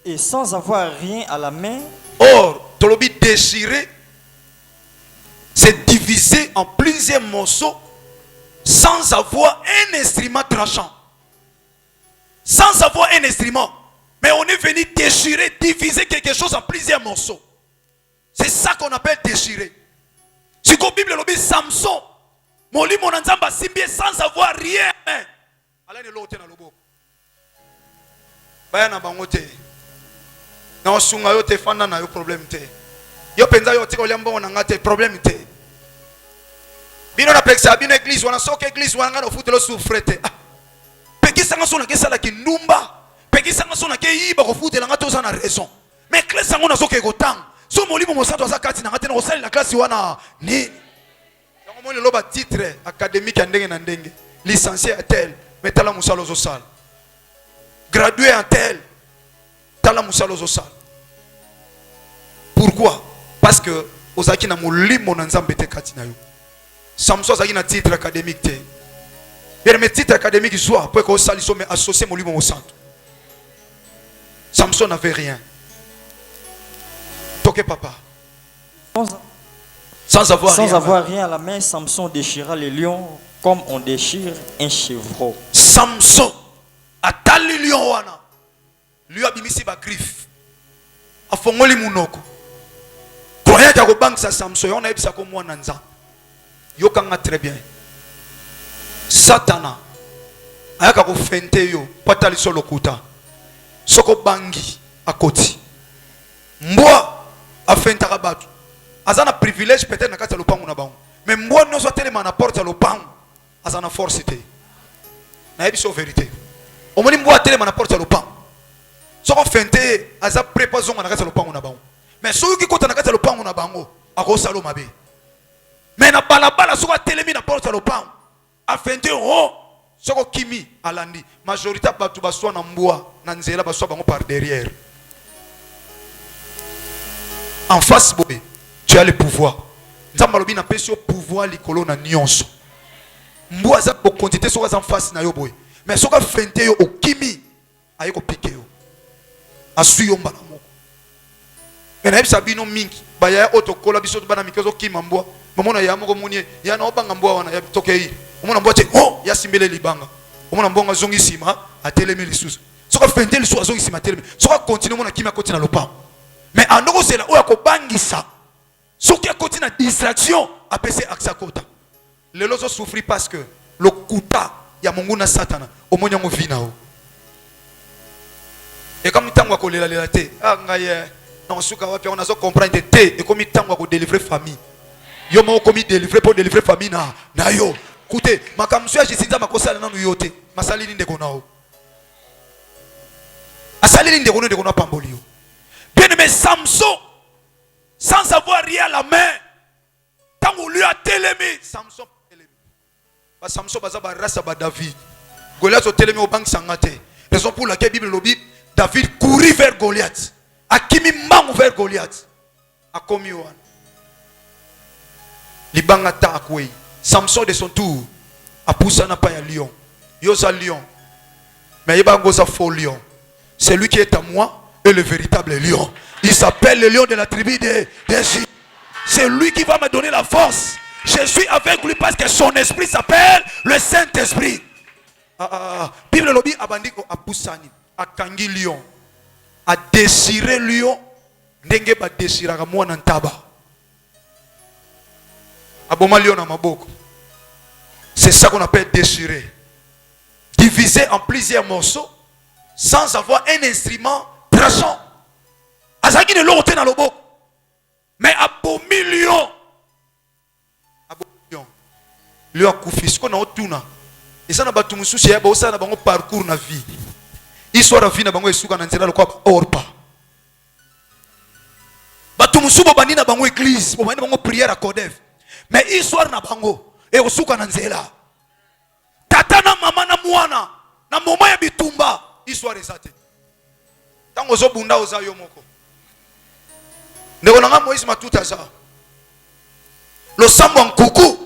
S3: Et sans avoir rien à la main.
S2: Or, Tolobi déchiré, c'est divisé en plusieurs morceaux sans avoir un instrument tranchant. Sans avoir un instrument. Mais on est venu déchirer, diviser quelque chose en plusieurs morceaux. C'est ça qu'on appelle déchirer. Si la Bible dit Samson, Moli monanzamba simbie sans avoir rien. Ala ne lote na lobo. Baya na bangote. Na osunga yo te fanda na yo problème te. Yo penza yo tiko liambo na ngate problème te. Bino na peksa bino église wana soka église wana ngana ofutelo souffrete. Pekisa ngaso na kesala ki ndumba. Pekisa ngaso na ke yiba ko futela ngato za na raison. Mais classe ngona soka ekotang. So moli mo mosato za kati na ngate na osali la classe wana ni le loba titre académique ndenge na ndenge licencié à tel mais tala musalo zosal gradué en tel tala musalo zosal. Pourquoi? Parce que ozaki na molimo na nzambe te kati na yo. Samson ozaki na titre académique te bien mais titre académique soit pour que osali so mais associé molimo au centre. Samson n'avait rien. Toke papa sans
S3: avoir rien à la main, Samson déchira les lions comme on déchire un chevreau.
S2: Samson atali lion wana. Lui a bimisi ba griffe. Afongoli munoko. Croyant que bank sa Samson on a ebisa ko mwana nza. Yokanga très bien. Satana ayaka ko fente yo patali solo kuta. Soko bangi akoti. Mbwa afenta kabatu. Azana privilège peut-être na kati ya lopango na bango. Mais moi non soit tellement na porte ya lopango. Azana force te. Na yebiso vérité. Omoni mbo tellement na porte ya lopango. Soko fente aza préparation na kati ya lopango na bango. Mais soki kota na kati ya lopango na bango akosalo mabe. Mais na balabala soko telemi na porte ya lopango. A fente oh soko kimi alandi. Majorité batu baswa na mboa na nzela baswa bango par derrière. En face bobe. Tu as le pouvoir. Nzambalobi na pesi au pouvoir likolo na nyonso. Mbo aza ko quantité so en face na yo boy. Mais soka fente yo okimi ayeko piqué yo. Asu yo mbala moko. Mais na bisa bino mingi ba ya otokola biso bana mikezo kima mbo. Momona ya moko munie ya na obanga mbo wana ya tokei. Omona mbo te oh ya simbele libanga. Omona mbo ngazongi sima atelemi lisusu. Soka fente lisusu azongi sima atelemi. Soka continue mona kimi akoti na lopa. Mais andoko zela oya ko bangisa. Ce qui a continué la distraction a passé à sa côte. Les lois souffrent parce que le kuta ya monguna satana au moins yango vinao. Et comme tango ko lela te ah ngaye non suka wapi on a so comprendre te et comme tango ko délivrer famille. Yo mo komi délivrer pour délivrer famille na yo. Écoutez, makamsu ya jisinza makosala nanu yote. Masali nde konao. Asali nde kono de kono pambolio. Bien aimé Samson sans avoir rien à la main, tant qu'on lui a télémé, Samson télémé. Samson baza ba race ba David. Goliath a télémé au banc sangate. Raison pour laquelle Bible le dit David courit vers Goliath. Akimi mang vers Goliath. A commis one. Libanga ta akwei. Samson de son tour a poussé na pa ya lion. Yosa lion. Mais yeba ngoza faux lion. C'est lui qui est à moi et le véritable lion. Il s'appelle le lion de la tribu de Juda. C'est lui qui va me donner la force. Je suis avec lui parce que son esprit s'appelle le Saint-Esprit. Bible lobi abandiko a poussani, a kangi lion, a déchiré lion, ndenge ba déchiraka mwana ntaba. Aboma lion na maboko. C'est ça qu'on appelle déchirer. Diviser en plusieurs morceaux sans avoir un instrument tranchant. Azaki ne l'ont dans le beau. Mais à beau million. À beau million. Lui a koufi. Ce qu'on a autour. Eza na batu mususu ya bosa na bango parcours na vie. Histoire na vie na bango esuka na nzela lokwa orpa. Batu mususu bani na bango église, bani na bango prière à Codef. Mais histoire na bango e osuka na nzela. Tata na mama na mwana na moma ya bitumba histoire ezate. Tango zo bunda oza yo moko. Ndeko nanga Moïse matuta za. Lo sambo nkuku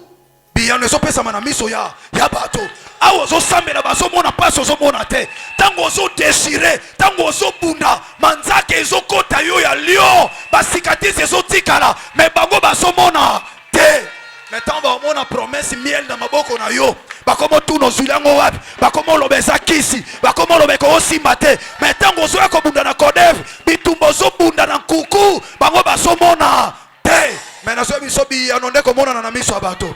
S2: biyano zo pesa mana miso ya bato. Awo zo sambela bazo mona paso zo mona te. Tango zo déchirer, tango zo bunda manzake zo kota yo ya lio. Basikatise zo tikala, mais bango bazo mona te. Mais tango mona promesse miel na maboko na yo. Bakomo tuno zulango wapi, bakomo lobeza kisi, bakomo lobeko osimba te. Mais tango zo ko bunda na Codef, bitumbo zo bunda na nkuku, bango bazo mona te. Mais na zo biso bi anonde ko mona na miso abato.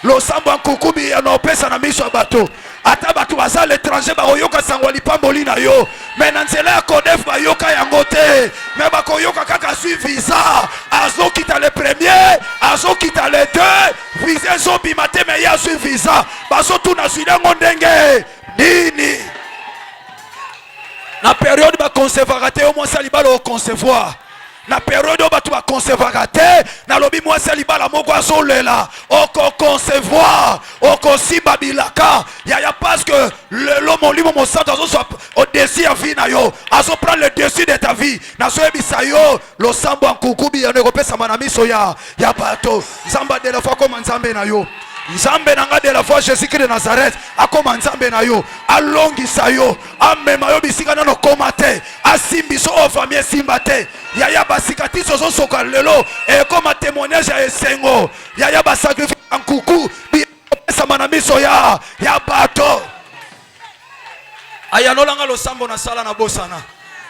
S2: Lo sambo nkukubi ya no pesa na miso bato. Ata bato baza l'étranger ba oyoka sangwali pamboli na yo. Mais na nzela ya Codef ba yoka yango te. Mais ba koyoka kaka sui visa. Azo kita le premier, azo kita le deux. Visa zo bimate me ya sui visa. Bazo tuna sui dango ndenge. Nini? Na période ba conservateur au moins salibalo concevoir. Na période où tu vas concevoir na lobi moi salibala moko azolela oko concevoir oko simba bilaka ya parce que l'homme limo mo santo azo soit au-dessus en vie na yo azo prendre le dessus de ta vie na so ebisa yo lo sambo nkukubi ya neko pesa mana miso ya bato nzamba de la fois comme nzambe na yo Nzambe nanga de la foi Jésus-Christ de Nazareth akoma nzambe na yo alongisa yo amema yo bisika na no komate asimbiso o famille simbate yaya basikatiso zo soka lelo e koma témoignage ya esengo yaya ba sacrifice nkuku bi pesa mana miso ya bato ayanolanga lo sambo na sala na bosana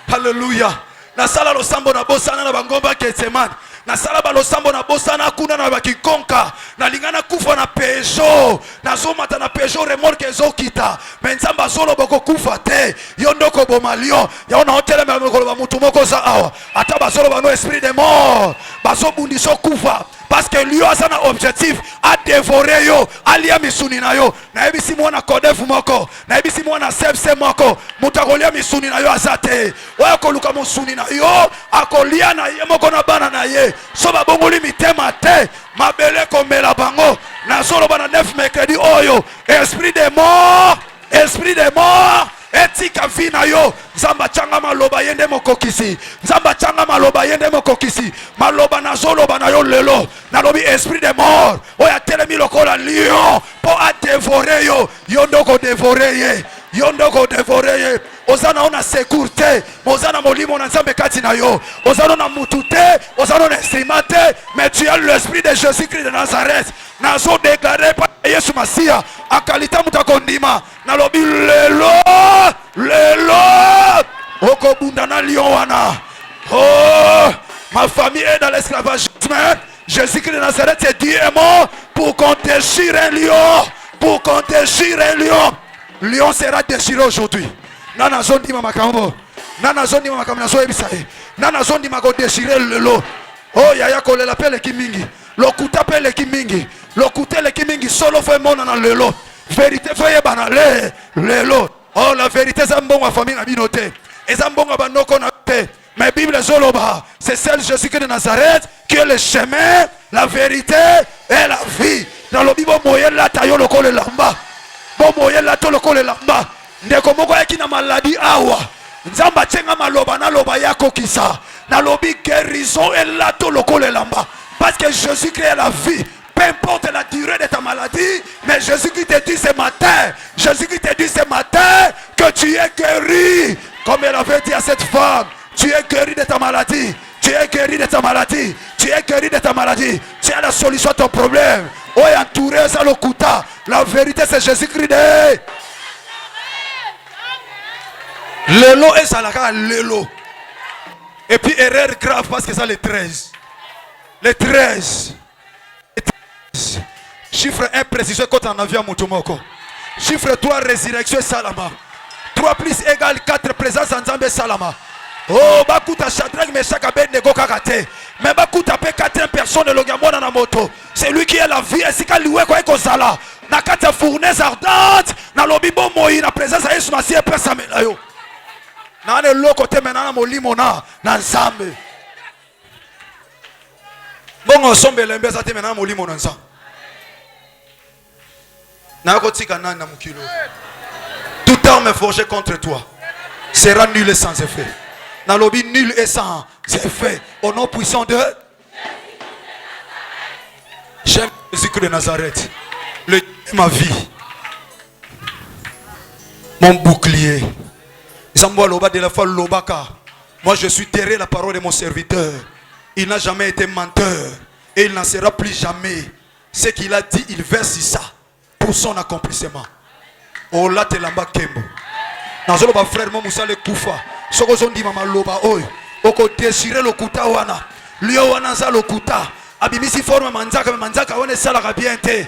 S2: hallelujah na sala lo sambo na bosana na bangomba Getsemane na sala ba lo sambo na bosana kuna na bakikonka na lingana kufa na pejo na zomata na pejo remorque ezokita menzamba solo boko kufa te yondoko bomalio ya ona hotele me ko ba mutu moko za awa ata ba solo ba no esprit de mort ba so bundi so kufa parce que lui a un objectif à dévorer yo alia misuni na yo na ebisi mwana Codef moko na ebisi mwana sepse moko mutakolia misuni na yo azate oya ko luka musuni na yo akolia na ye moko na bana na ye so ba bongoli mitema te mabele komela bango na solo bana 9 mercredi oyo esprit de mort etika vina yo nzamba changa maloba yende mokokisi nzamba changa maloba yende mokokisi maloba na zoloba na yo lelo na lobi esprit de mort oya telemi lokola lion po a dévorer yo yondoko dévorer ye yondoko dévorer ye ozana ona sécurité ozana molimo na nzambe kati na yo ozana na mutute ozana na estimate mais tu as l'esprit de Jésus-Christ de Nazareth nazo déclarer par Yesu Masia akalita mutakondima na lobi lelo okobunda na lion wana oh ma famille est dans l'esclavagisme Jésus-Christ de Nazareth est Dieu est mort pour qu'on déchire un lion sera déchiré aujourd'hui nana zondi makambo na so ebisae nana zondi mako déchirer lelo oh yaya kolela pele kimingi lokuta pele kimingi lokutele kimingi solo fait mona na lelo vérité fait bana lelo oh la vérité zambonga famille na binote ezambonga banoko na te mais Bible zoloba c'est celle Jésus-Christ de Nazareth qui est le chemin la vérité et la vie dans le Bible moyela tayo lokole lamba bo moyela to lokole lamba ndeko moko yaki na maladie awa nzamba tsenga maloba na loba yako kisa na lobi guérison et la to lokole lamba parce que Jésus-Christ est la vie. Peu importe la durée de ta maladie, mais Jésus-Christ te dit ce matin que tu es guéri. Comme elle avait dit à cette femme, tu es guéri de ta maladie. Tu es guéri de ta maladie. Tu es guéri de ta maladie. Tu as la solution à ton problème. Oh, entouré ça le kuta. La vérité c'est Jésus-Christ. Lelo et ça la lelo. Et puis erreur grave parce que ça les 13. Les 13. Chiffre 1 précision quand on a vu à Moutoumoko. Chiffre 3 résurrection salama. 3 plus égale 4 présence en Zambé salama. Oh bakuta Shadrach Meshach Abednego kakate. Mais bakuta pe 4 personnes de l'Ogamona na moto. C'est lui qui est la vie et si ka liwe ko sala. na kati ya fournaise ardente na lobi bomoi na présence ya Yesu Masiya pesa mela yo na ne loko te mena na molimo na nzambe bongo sombele mbeza te mena na molimo na nzambe na ko tika nani na mukilo tout arme forgée contre toi sera nul et sans effet na lobi nul et sans effet au nom puissant de Jésus-Christ de Nazareth, ma vie, mon bouclier. Moi je suis derrière la parole de mon serviteur. Il n'a jamais été menteur et il n'en sera plus jamais. Ce qu'il a dit, il verse ça pour son accomplissement. Oh là te lamba kembo. Nazolo ba frère mo musale kufa. Soko zondi mama loba oy. Oko déchirer le kuta wana. Lio wana za le kuta. Abimisi forme manzaka one salaka bien te.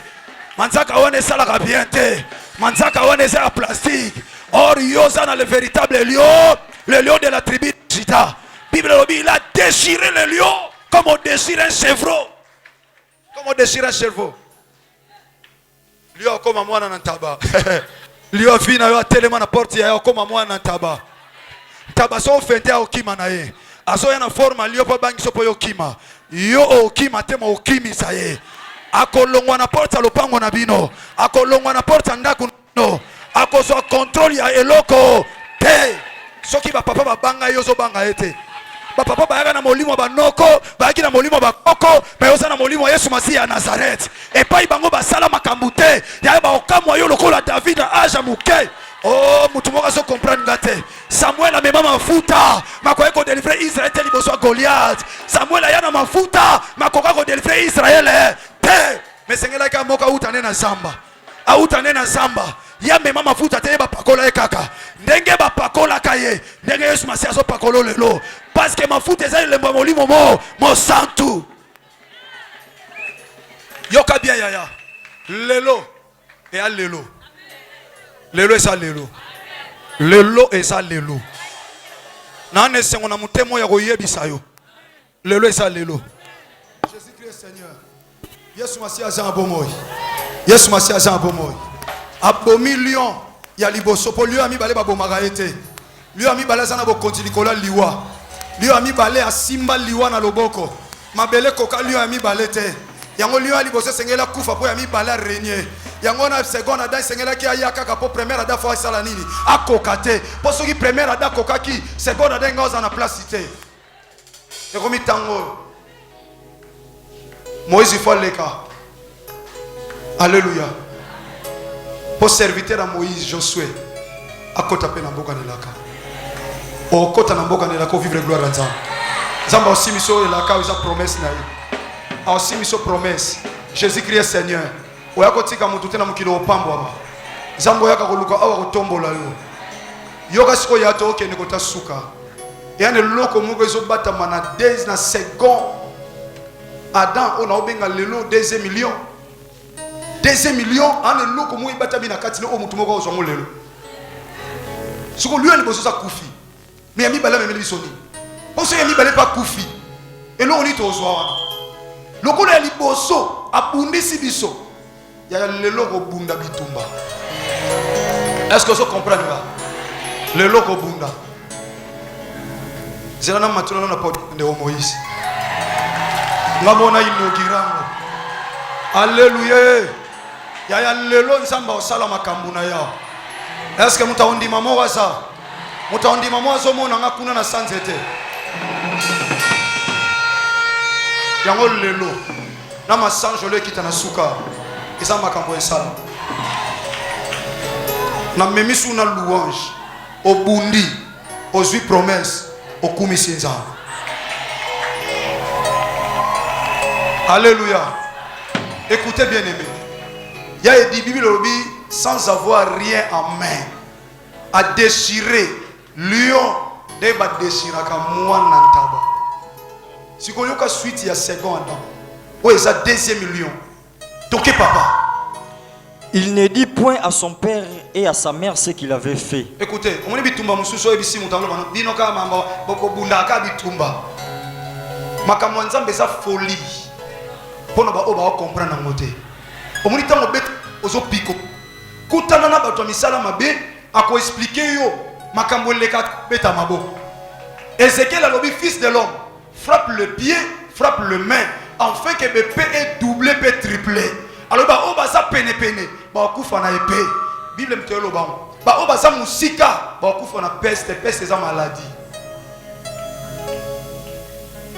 S2: Manzaka one salaka bien te. Manzaka one za plastique. Or yoza na le véritable lion, le lion de la tribu de Juda. Bible dit il a déchiré le lion comme on déchire un chevreau. Comme on déchire un chevreau. Lion comme moi na ntaba. Lion fina yo tellement na porte ya comme moi na ntaba. Taba so fente ya okima na ye. Aso ya na forme lion pa bangi so po yokima. Yo okima tema okimi saye akolongwa na porta lopango na bino akolongwa na porta ndako no akozwa contrôle ya eloko te soki ba papa babanga yo zo banga ete ba papa bayaka na molimo banoko bayaki na molimo bakoko bayoza na molimo Yesu Masiya ya Nazareth epai bango basala makambo te ya ba okamwa yo lokola David na aja muke. Oh, mutumoka so comprendre ngate. Samuel a mema mafuta, makoye ko délivrer Israël te liboso Goliath. Samuel a yana mafuta, makoka ko délivrer Israël te. Mais sengela ka moka utane na zamba. A utane na zamba. Ya mema mafuta te ba pakola e kaka. Ndenge ba pakola kaye. Ndenge Yesu Masiya so pakolo lelo. Parce que mafuta ezali lembo molimo mo santu. Yoka bien yaya. Lelo et à lelo. Lelo esa lelo. Lelo esa lelo. Na ne sengo na mutemo ya koyebisa yo. Lelo esa lelo. Jésus-Christ Seigneur. Yesu Masiya za bomoy. Yesu Masiya za bomoy. Abomi lion ya liboso po lion ami bale ba bomaka ete. Lion ami bale sana bo kontilikola liwa. Lion ami bale asimba liwa na loboko. Mabele koka lion ami bale te. Yango lion ali bosse sengela kufa po ya mi bale renier. Yango na seconde ada sengela ki ayaka ka po première ada fo sala nini akokate po soki première ada kokaki seconde ada ngoza na place te ekomi tango Moïse faut leka. Alléluia. Po serviteur à Moïse Josué akota pe na mboka nelaka o kota na mboka nelaka vivre gloire à Nzambe. Nzambe aussi miso elaka uza promesse na ye aussi miso promesse Jésus-Christ Seigneur. Oyako tika mutu tena mukilo opambo aba zambo yaka koluka awa kotombola yo yoka siko ya to okende kota suka yani loko moko ezobata mana 10 na second Adam ona obenga lelo 2 millions 2 millions ane loko mo ibata bina kati no mutu moko ozongo lelo siko lui ali bososa kufi mais yami bala memeli bisoni parce yami bala pa kufi elo oni to ozwa wana loko ya liboso abundisi biso ya lelo ko bunda bitumba. Est-ce que vous comprenez là? Lelo ko bunda. Zela na matuna na pot de Moïse. Ngamona inogirango. Alléluia. Ya lelo nzamba osala makambo na ya. Est-ce que mutaondi mamo wasa? Mutaondi mamo wazo mona ngakuna na sanzete. Yango lelo. Na masanjo le kitana suka. Eza makambo esala na memisu na louange obundi ozwi promesse okumisi Nzambe. Alléluia. Écoutez bien aimé, il y a dit Bible sans avoir rien en main à déchirer lion de ba déchirer ka mwana ntaba sikoyoka suite ya seconde o eza deuxième lion. Toké papa.
S3: Il ne dit point à son père et à sa mère ce qu'il avait fait.
S2: Écoutez, on est bitumba mususo ebisi mutangolo bano binoka mamba boko bundaka bitumba. Makambo nzambe za folie. Pona ba oba comprendre ngote. Omuni tango bet ozo piko kutana na bato misala mabe ako expliquer yo makambo leka beta mabo. Ézéchiel a lobby fils de l'homme frappe le pied, frappe le main afin que le paix est doublé, peut triplé. Alors bah oba ça pene bah kufa na épée. Bible me lo ba bah oba ça musika bah kufa na peste c'est ça maladie.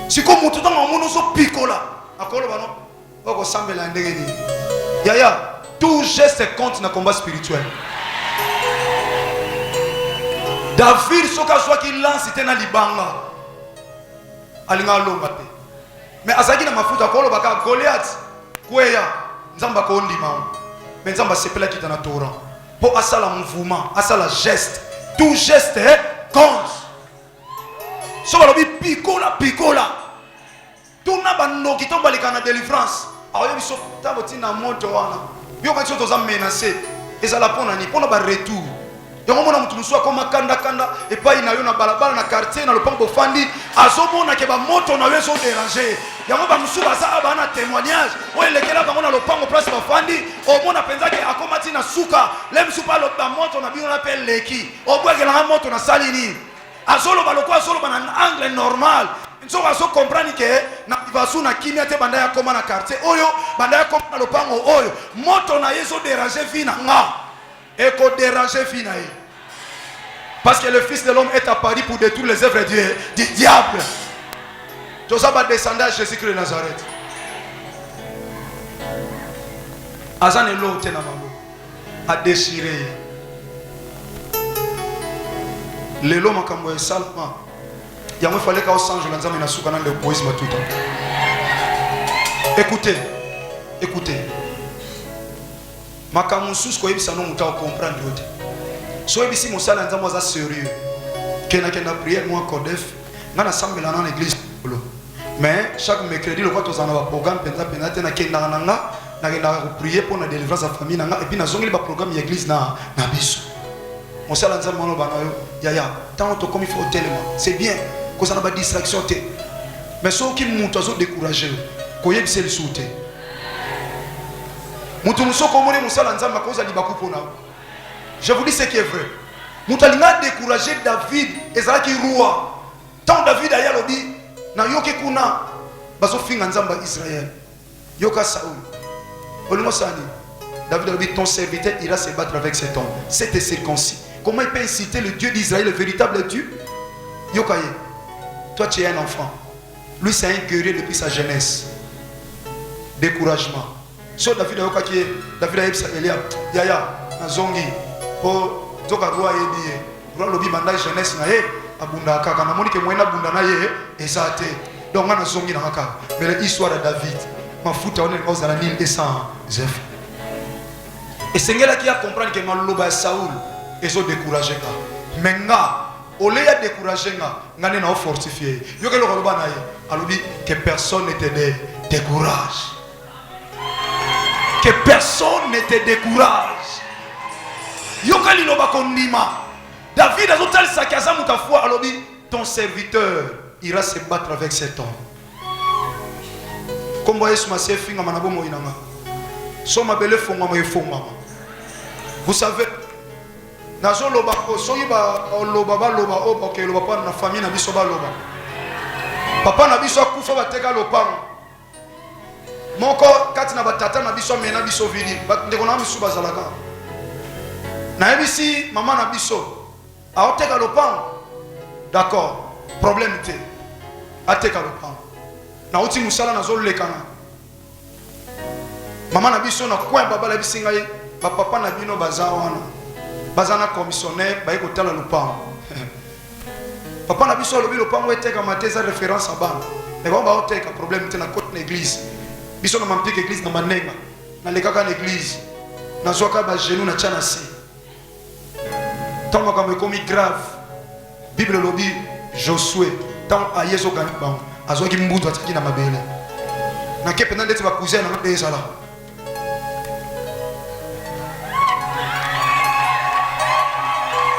S2: Si comme mutu dans mon so picola akolo ba non bako sambela ndenge ni. Yaya tout geste compte dans combat spirituel. David soka soit qu'il lance tena libanga alinga longa te mais azaki na mafuta kolo baka Goliath kweya nzamba ko ndima mais nzamba sepela kita na Torah pour asala mouvement asala geste tout geste compte so balobi pikola tout na bando kitomba likana délivrance ayo biso tabo tina moto wana yo ka tsoto za menacer ezala pona ni pona ba retour. Yango mona mutu musu akoma kanda et pas ina yo na balabala na quartier na lopango fandi azomona ke ba moto na yo so déranger. Yango ba musu baza ba na témoignage o elekela bango na lopango place ba fandi o mona penza ke akoma tina suka le musu pa lo ba moto na bino na pe leki o bwekela na moto na salini azolo ba lokwa azolo ba na angle normal. Nso aso comprendre ke na vasu na kimia te banda ya koma na quartier oyo banda ya koma na lopango oyo moto na yeso déranger fina nga et qu'on dérange finalement. Parce que le Fils de l'homme est apparu pour détruire les œuvres du diable. Joseph va descendre à Jésus-Christ de Nazareth. Azan et l'autre a déchiré. Le l'homme a camoué salement. Il a fallu qu'au sang je l'ensemble na soukana le poésie tout le temps. Écoutez. Makamusus ko yebisa no muta comprendre yote. So yebisi mosala nzambo za sérieux. Kena prière moi codef, ngana sambela na l'église. Mais chaque mercredi le voto zana ba programme penza te na kenda nanga na kenda ko prier pour la délivrance de famille nanga et puis na zongeli ba programme l'église na biso. Mosala nzambo no bana yo yaya tant to comme il faut tellement. C'est bien que ça na ba distraction te. Mais so ki mutu azo décourager ko yebisa le soute. Je vous dis ce qui est vrai. Mutalinga découragé David et Zalaki roi. Tant David a yalobi na yoke kuna baso finga nzamba Israël. Yoka Saoul. Olimo sani. David a dit ton serviteur ira se battre avec cet homme. C'était circoncis. Comment il peut inciter le Dieu d'Israël, le véritable Dieu? Yokaye. Toi tu es un enfant. Lui c'est un guerrier depuis sa jeunesse. Découragement. So David a dit David a dit Eliab yaya nazongi po zoka roi yebiye roi lobi banda jeunesse na ye abunda kaka na moni ke mwena bunda na ye ezate donc na zongi na kaka mais l'histoire de David mafuta on est aux anil et sans zef et sengela qui a comprendre que maloba Saoul ezo décourager ka menga ole ya décourager ngane na fortifier yo ke lo loba na ye alobi que personne ne te décourage. Que personne ne te décourage. Yokali loba kondima. David a total sakaza mutafua alobi ton serviteur ira se battre avec cet homme. Comme voyez ce massé finga manabo moinanga. Soma bele fonga ma fonga. Vous savez nazo loba ko soyi ba loba ba loba o OK loba pa na famille na biso ba loba. Papa na biso akufa bateka lopango. Moko kati na batata na biso mena biso vini ndeko na misu bazalaka na ebisi mama na biso aoteka lopango d'accord problème te ateka lopango na uti musala na zolekana mama na biso na coin baba la bisinga ye ba papa na bino bazawana bazana commissionnaire ba yeko tala lopango papa na biso lobi lopango eteka mateza référence à bana mais ba oteka problème te na côté l'église. Biso na mampike église na manenga na lekaka na église na zoka ba genou na tchana si tant makambo komi grave Bible lobi Josué tant ayezo gani ba azoki mbutu ataki na mabele na kepe na ndeti ba cousin na bezala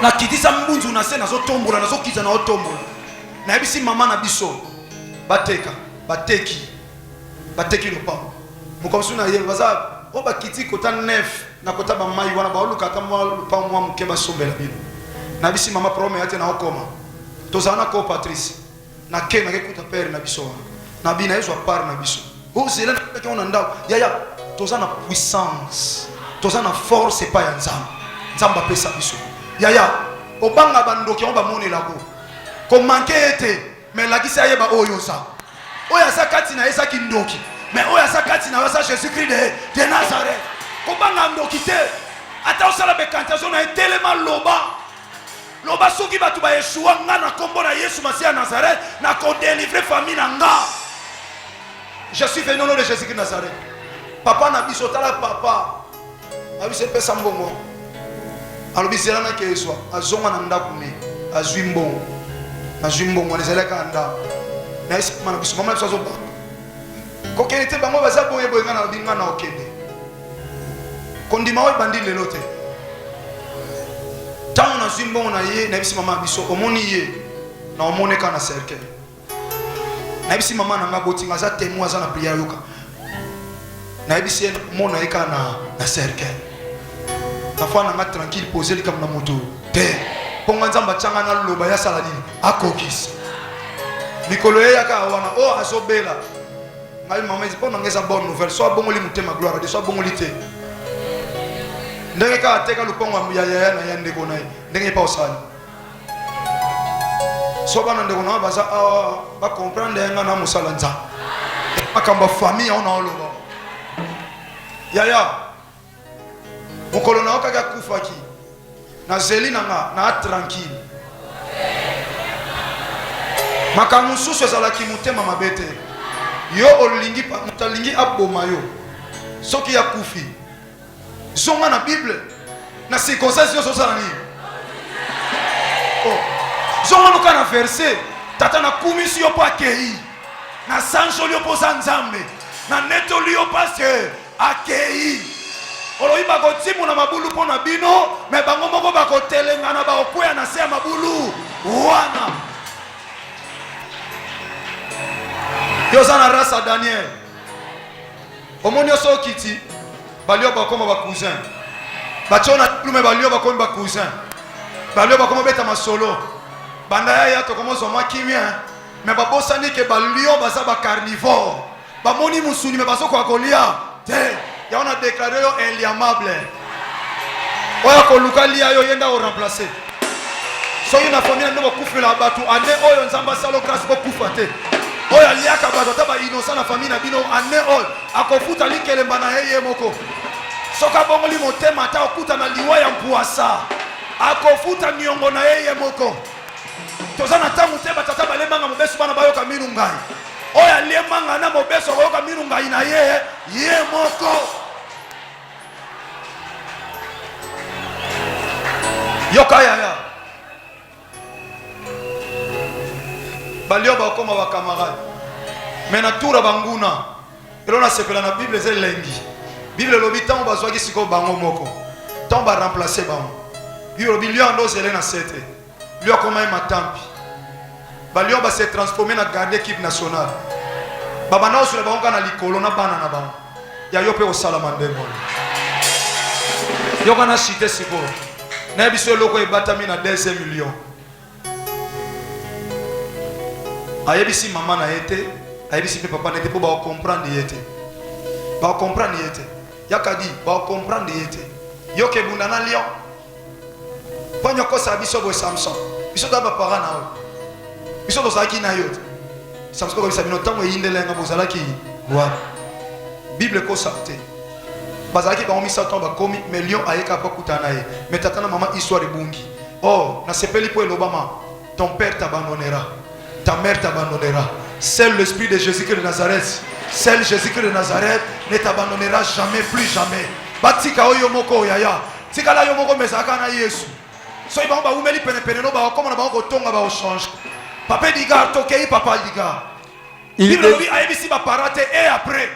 S2: na kitisa mbunzu na se na zo tombola na zo kiza na otombola na yebisi mama na biso bateki lopango mokomsu na ye baza o bakiti kota neuf na kota ba mai wana ba luka ta mwa pa mwa mkeba sombela bino na bisi mama prome yate na okoma tozana ko Patrice na ke na kekuta père na biso na bina yeso par na biso o zela na ke on ndao yaya tozana puissance tozana force pa ya nzamba pesa biso yaya obanga bandoki on ba monela ko manke ete mais la kisa yeba oyo sa oya sakati na esa kindoki mais oya sakati na wasa Jésus Christ de Nazareth ko banga ndoki te ata osala bekantation na telema loba soki batu ba Yeshua nga na kombo na Yesu Masia Nazareth na ko délivrer famille na nga. Je suis venu au nom de Jésus Christ de Nazareth. Papa na biso tala papa abise pesa mbongo alobisela na ke Yeshua azonga na ndako me azwi mbongo nezeleka nda na esi mana biso mama biso azoba ko kenete bango baza boye nga na binga na okende kondima oy bandi lelo te tango na zwi mbongo na ye na bisi mama biso omoni ye na omoneka na cercle na bisi mama na nga botinga za témoin za na prière yoka na bisi mona eka na cercle na fa na nga tranquille poser likam na moto te ponga nzamba changa na loba ya sala nini akokisa mikolo ye yaka wana o azobela ngai mama ipo na ngeza bonne nouvelle so abongoli mutema gloire de so abongoli te ndenge ka ateka lupongo ya na yande ko nai ndenge pa osali so bana ndeko na baza ba comprendre nga na musala nza akamba famille ona oloba yaya mukolo na okaka kufaki na zeli nanga na tranquille makamu susu ezalaki mutema mabete yo olingi mutalingi aboma yo soki ya kufi zonga na Bible na circonstance yo sosala ni zonga no kana verset tata na kumisi yo pa kei na sanjo yo poza nzambe na neto yo parce akei oloyi bakotimu na mabulu pona bino me bango moko bakotelenga na bakokwea na se ya mabulu wana yo za na rasa Daniel omoni oso kiti balio bakoma ba cousin bachona plume balio bakomi ba cousin balio bakoma beta masolo banda ya to komo zoma kimia me babosani ke balio baza ba carnivore bamoni musuni me bazoko akolia te ya on a déclaré yo inliamable oya ko lukalia yo yenda o remplacer so yina famille ndo bakufela batu ane oyo nzamba salo grâce bokufa te oya liaka bato taba innocent na famille na bino ane oyo akofuta likelemba na yeye moko soka bongoli motema ata okuta na liwa ya mpuasa akofuta nyongo na yeye moko tozana tangu te batata balemanga mobeso bana bayoka minu ngai oya lemanga na mobeso bayoka minu ngai na ye moko yoka ya balio bakoma ba camarade mena tura banguna elona sepela na Bible zelengi Bible lobi tango bazwaki siko bango moko tango ba remplacer bango Bible lobi lio ando zele na sete lio koma matampi balio ba se transformer na garder équipe nationale baba na osula bango kana likolo na bana na bango ya yope osala mandemo yo kana cité siko na biso loko ebatami na 2 millions ayebisi mama na yete ayebisi papa na yete po ba comprendre yete ba comprendre yete yakadi ba comprendre yete yoke bunda na lion panyo ko sa biso bo Samson biso da ba para na o biso do saki na yote Samson ko bisa bino tango yindele nga bozalaki wa Bible ko sapte bazalaki ba omisa to ba komi mais lion ayeka pa kutana ye mais tata na mama histoire bungi oh na sepeli po elobama ton père t'abandonnera ta mère t'abandonnera. Seul l'esprit de Jésus-Christ de Nazareth, seul Jésus-Christ de Nazareth ne t'abandonnera jamais, plus jamais. Batika oyo moko yaya, tika la yo moko mesaka na Yesu. So iba ba umeli pene pene no ba comme na ba ko tonga ba o change. Papa diga tokei papa diga. Il aibisi ba parate et après.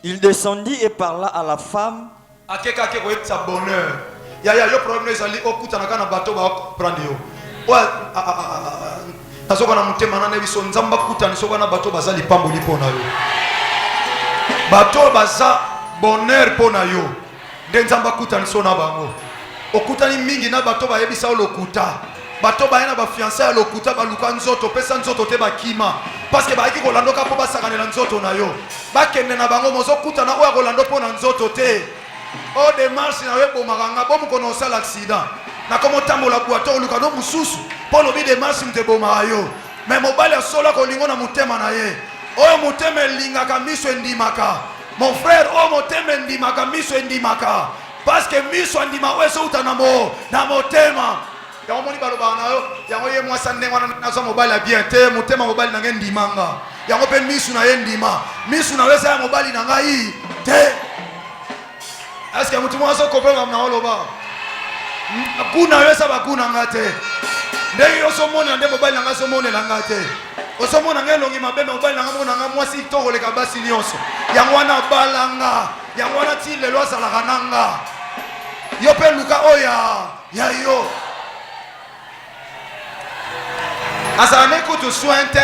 S3: Il descendit et parla à la femme.
S2: Akeka ke ko etsa bonheur. Yaya yo problème ezali okuta na kana bato ba prendre yo. Nazoka na mutema na nebiso nzamba kuta nisoka na bato bazali pamboli pona yo bato baza bonheur pona yo Ndenzamba kutani so na bango. Okutani mingi na bato ba yebisa lokuta. Bato ba yana ba fiancé lokuta ba luka nzoto pesa nzoto te ba kima. Parce que ba ki kolando ka po ba sakanela nzoto na yo. Ba kende na bango mozo kutana o kolando po na nzoto te. O démarche na webo makanga bo mukono osala accident. Na komo tambola boato luka no mususu. Po lobi démarche mte boma yo. Mais mobali asola ko lingo na mutema na ye. O mutema lingaka miso endimaka. Mon frère, oh motema ndimaka miso ndimaka. Parce que miso ndima weso utanamo na motema. Ya omoni baloba na yo, ya oye mwasa ndengwana na so mobali a bien te, motema mobali na ndimanga. Ya ngope miso na ye ndima. Miso na wesa ya mobali na ngai te. Est-ce que mutu mwaso kopema na oloba? Kuna wesa bakuna ngate. Ndenge yo so mona nde mobali na nga so mona la ngate. Osomona ngelongi mabeme mobali nanga mona nga mwasi toko leka basi nyonso yango wana balanga yango wana ti lelo azalaka nanga yo pe luka oya ya yo azala ne kutu soin te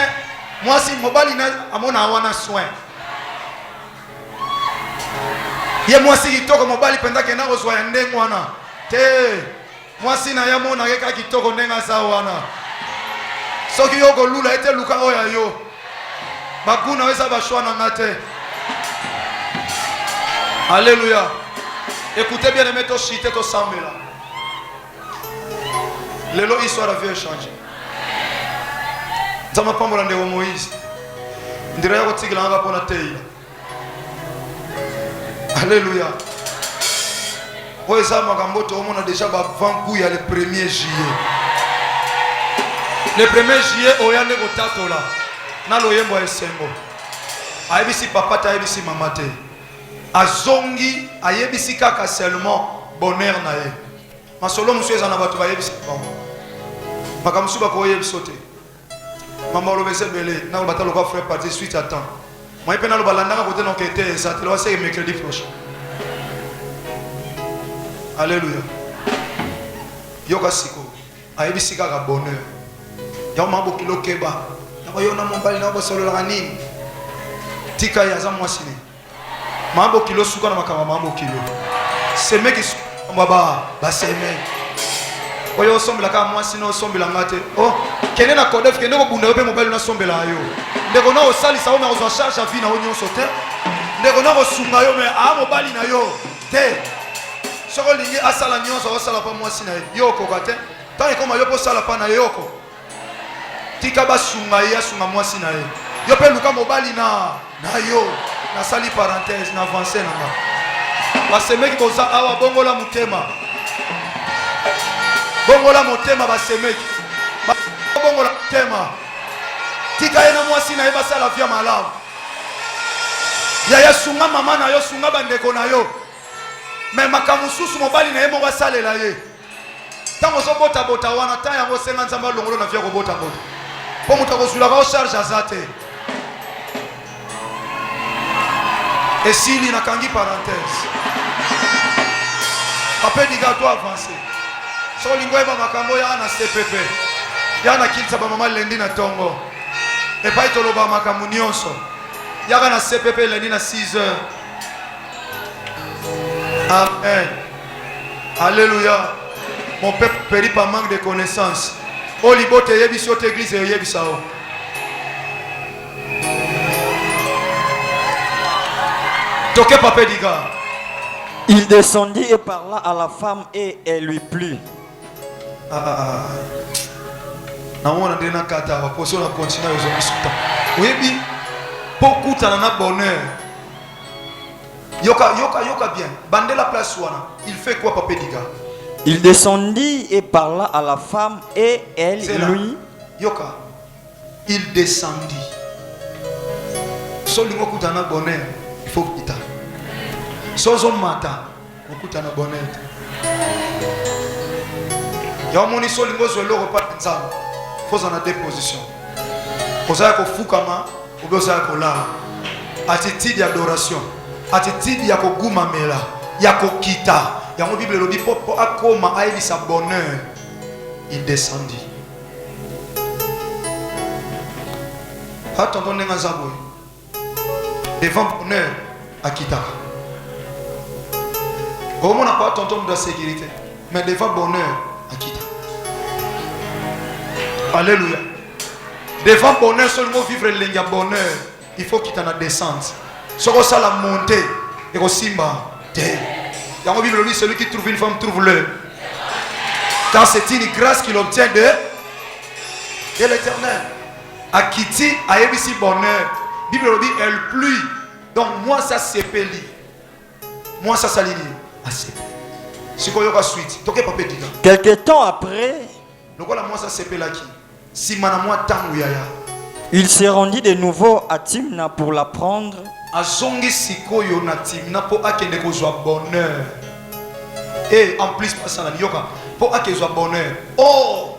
S2: mwasi mobali na amona wana soin ye mwasi kitoko mobali penda kena kozwa ya ndenge wana te mwasi na ya mona keka kitoko ndenge aza wana soki yoko lula ete luka oya yo bakuna wesa bashwana ngate. Alléluia. Écoutez bien, aimés, to chite to sambela. Lelo histoire avait changé. Zama pambola ndeko Moïse. Ndira yako tigila ngaka pona teila. Alléluia. Oza makambo to mona déjà ba vangu ya le 1er juillet. Le 1er juillet, oya ndeko tatola. Na loyembo ya esengo. Ayebisi papa ta ayebisi mama te. Azongi ayebisi kaka seulement bonheur na ye. Masolo musu ezana batu bayebisi bango. Makamusu bako yebisi te. Mama olobese belé na batalo ko frère partir suite à temps. Moi pe na lo balandanga côté non kete ça te lo c'est mercredi prochain. Alléluia. Yoka siko ayebisi kaka bonheur. Ya mambo kilo keba. Na yo na mombali na bo solo la nini. Tika ya za mwasini. Mambo kilo suka na makama mambo kilo. Seme ki baba ba seme. Oyo sombela ka mwasini o sombela ngate. Oh, kene na kodef kene ko bunda pe mobali na sombela yo. Ndeko na osali sa o me ozwa charge vie na onyo sote. Ndeko na ko sunga yo me a mobali na yo. Te. Soko lingi asala nyonso osala pa mwasini yo ko kate. Tant ko ma yo po sala pa na yoko. Tika basunga ya sunga mwasi na ye. Yo pe luka mobali na yo. Na sali parenthèse na avancer na nga. Basemeki koza awa bongola mutema. Bongola mutema basemeki. Bongola mutema. Tika ena mwasi na ye basala via malamu. Ya sunga mama na yo sunga bandeko na yo. Me makamususu mobali na ye mo basalela ye. Tango so bota bota wana ta yango senga nzamba longolo na via ko bota bota. Pour me transférer la charge à Zate. Et s'il y a une parenthèse, après il doit avancer. So lingwa ba makambo ya na CPP. Ya na kilisa ba mama lendi na tongo. Et pas itolo ba makambo nyonso. Ya na CPP lendi na 6 heures. Amen. Alléluia. Mon peuple périt par manque de connaissances. Olibote yebisi ote église yebisa o. Toke papa diga.
S3: Il descendit et parla à la femme et elle lui plut.
S2: Na mona ndena kata wa poso na continue yo misuta. Webi pokuta na bonheur. Yoka bien. Bande la place wana. Il fait quoi papa diga?
S3: Il descendit et parla à la femme et elle lui.
S2: Yoka. Il descendit. Solingo kutana bonheur. Il faut quitter. Sozo mata. Kutana bonheur. Ya moni solingo zo lo repas nzamba. Faut en deux positions. Oza ko fukama, oza ko la. Attitude d'adoration. Attitude ya ko gumamela, ya ko kita. Dans la Bible, le dit pour akoma aïdi sa bonheur, il descendit. Attendons les mazaboui. Devant bonheur, à Kitaka. Au moins, on n'a pas tonton de la sécurité. Mais devant bonheur, à quitter. Alléluia. Devant bonheur, seulement vivre le bonheur, il faut qu'il t'en a descente. Ce que ça la montée, et aussi bas. Il y a Bible dit celui qui trouve une femme trouve-le. Car c'est une grâce qu'il obtient de l'Éternel. À Kitty, à ici bonheur. Bible dit elle pluie. Donc moi ça c'est peli. Moi ça s'aligne. Assez. C'est quoi la suite?
S3: Quelque temps après, il se rendit de nouveau à Timna pour la prendre.
S2: Et en plus, pour acquérir bonheur. Oh,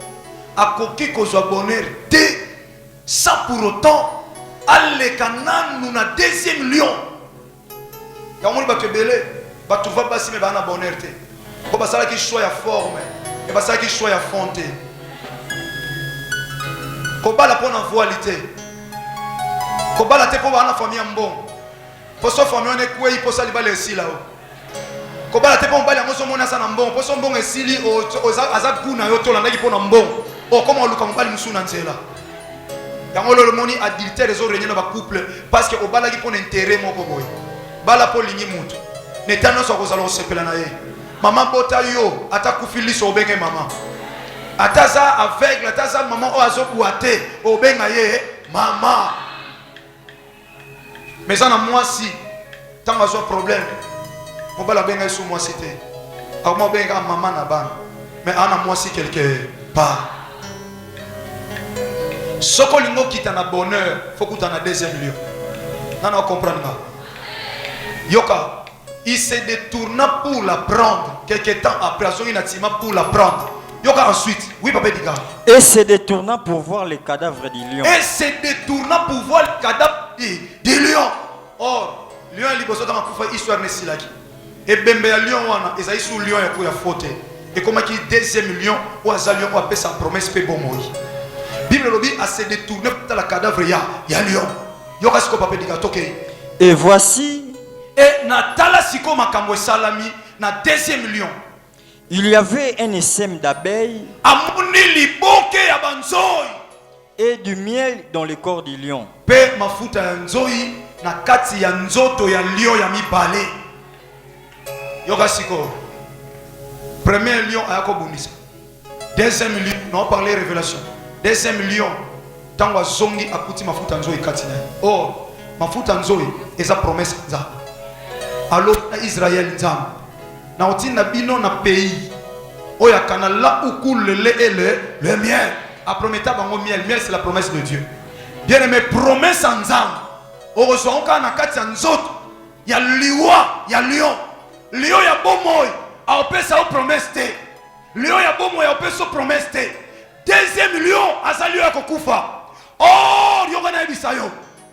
S2: à coquille qu'on soit bonheur, sans pour autant, aller canan nous na deuxième lion. Il y a un monde qui est belé, tu vas passer mais va na bonheur te. Pour passer qui soit forme, et passer qui soit fonté. Koba la pour envoyer. Koba la te pour avoir famille en bon. Pour sa famille on est quoi il faut ça libérer ici là-haut. Koba la te pour bali ngo so mona sana mbon pour so mbon esili o azak kuna yo to landa ki pona mbon o comment luka mbali musuna nzela yango le moni adultère les autres na ba couple parce que obala ki pona intérêt moko boy bala po lingi mutu netano so kozala osepela na ye maman bota yo atakufili so obenge maman ataza aveugle ataza maman o azokuate obenga ye maman mais ça na moi si tant que un problème on va la benga sous moi c'était alors moi benga maman na ban mais ana moi si quelque part soko lingo kita na bonheur faut que tu en a deuxième lieu nana comprendre yoka il se détourna pour la prendre quelque temps après il a tima pour la prendre yoka ensuite oui papa diga
S3: et se détourna pour voir les cadavres du lion
S2: et se détourna pour voir le cadavre du lion or lion liboso dans kufa histoire nesilaki et bembe ya lion wana ezali sous lion ya ko ya faute et comment qui deuxième lion ou azali lion ou appelle sa promesse pe bomoi Bible lobi a se détourner pour la cadavre ya lion yoka siko papa diga toke
S3: et voici
S2: et natala siko makambo salami na deuxième lion
S3: il y avait un essaim d'abeilles
S2: amuni liboke ya banzoi
S3: et du miel dans le corps du lion
S2: pe mafuta ya nzoi na kati ya nzoto ya lion ya mibale yoka siko premier lion ayako bonisa deuxième lion non parler révélation deuxième lion tango zongi akuti mafuta nzoi kati na oh mafuta nzoi eza promesse za allo Israël nzam na otina bino na pays oya kana là où coule le lait et le miel a promettre bango miel c'est la promesse de Dieu bien aimé promesse en nzam o reçoit on kana kati ya nzoto ya liwa ya lion lion ya bomoy a opesa o promesse te lion ya bomoy a opesa o promesse te deuxième lion azali ya kokufa oh lion na bisayo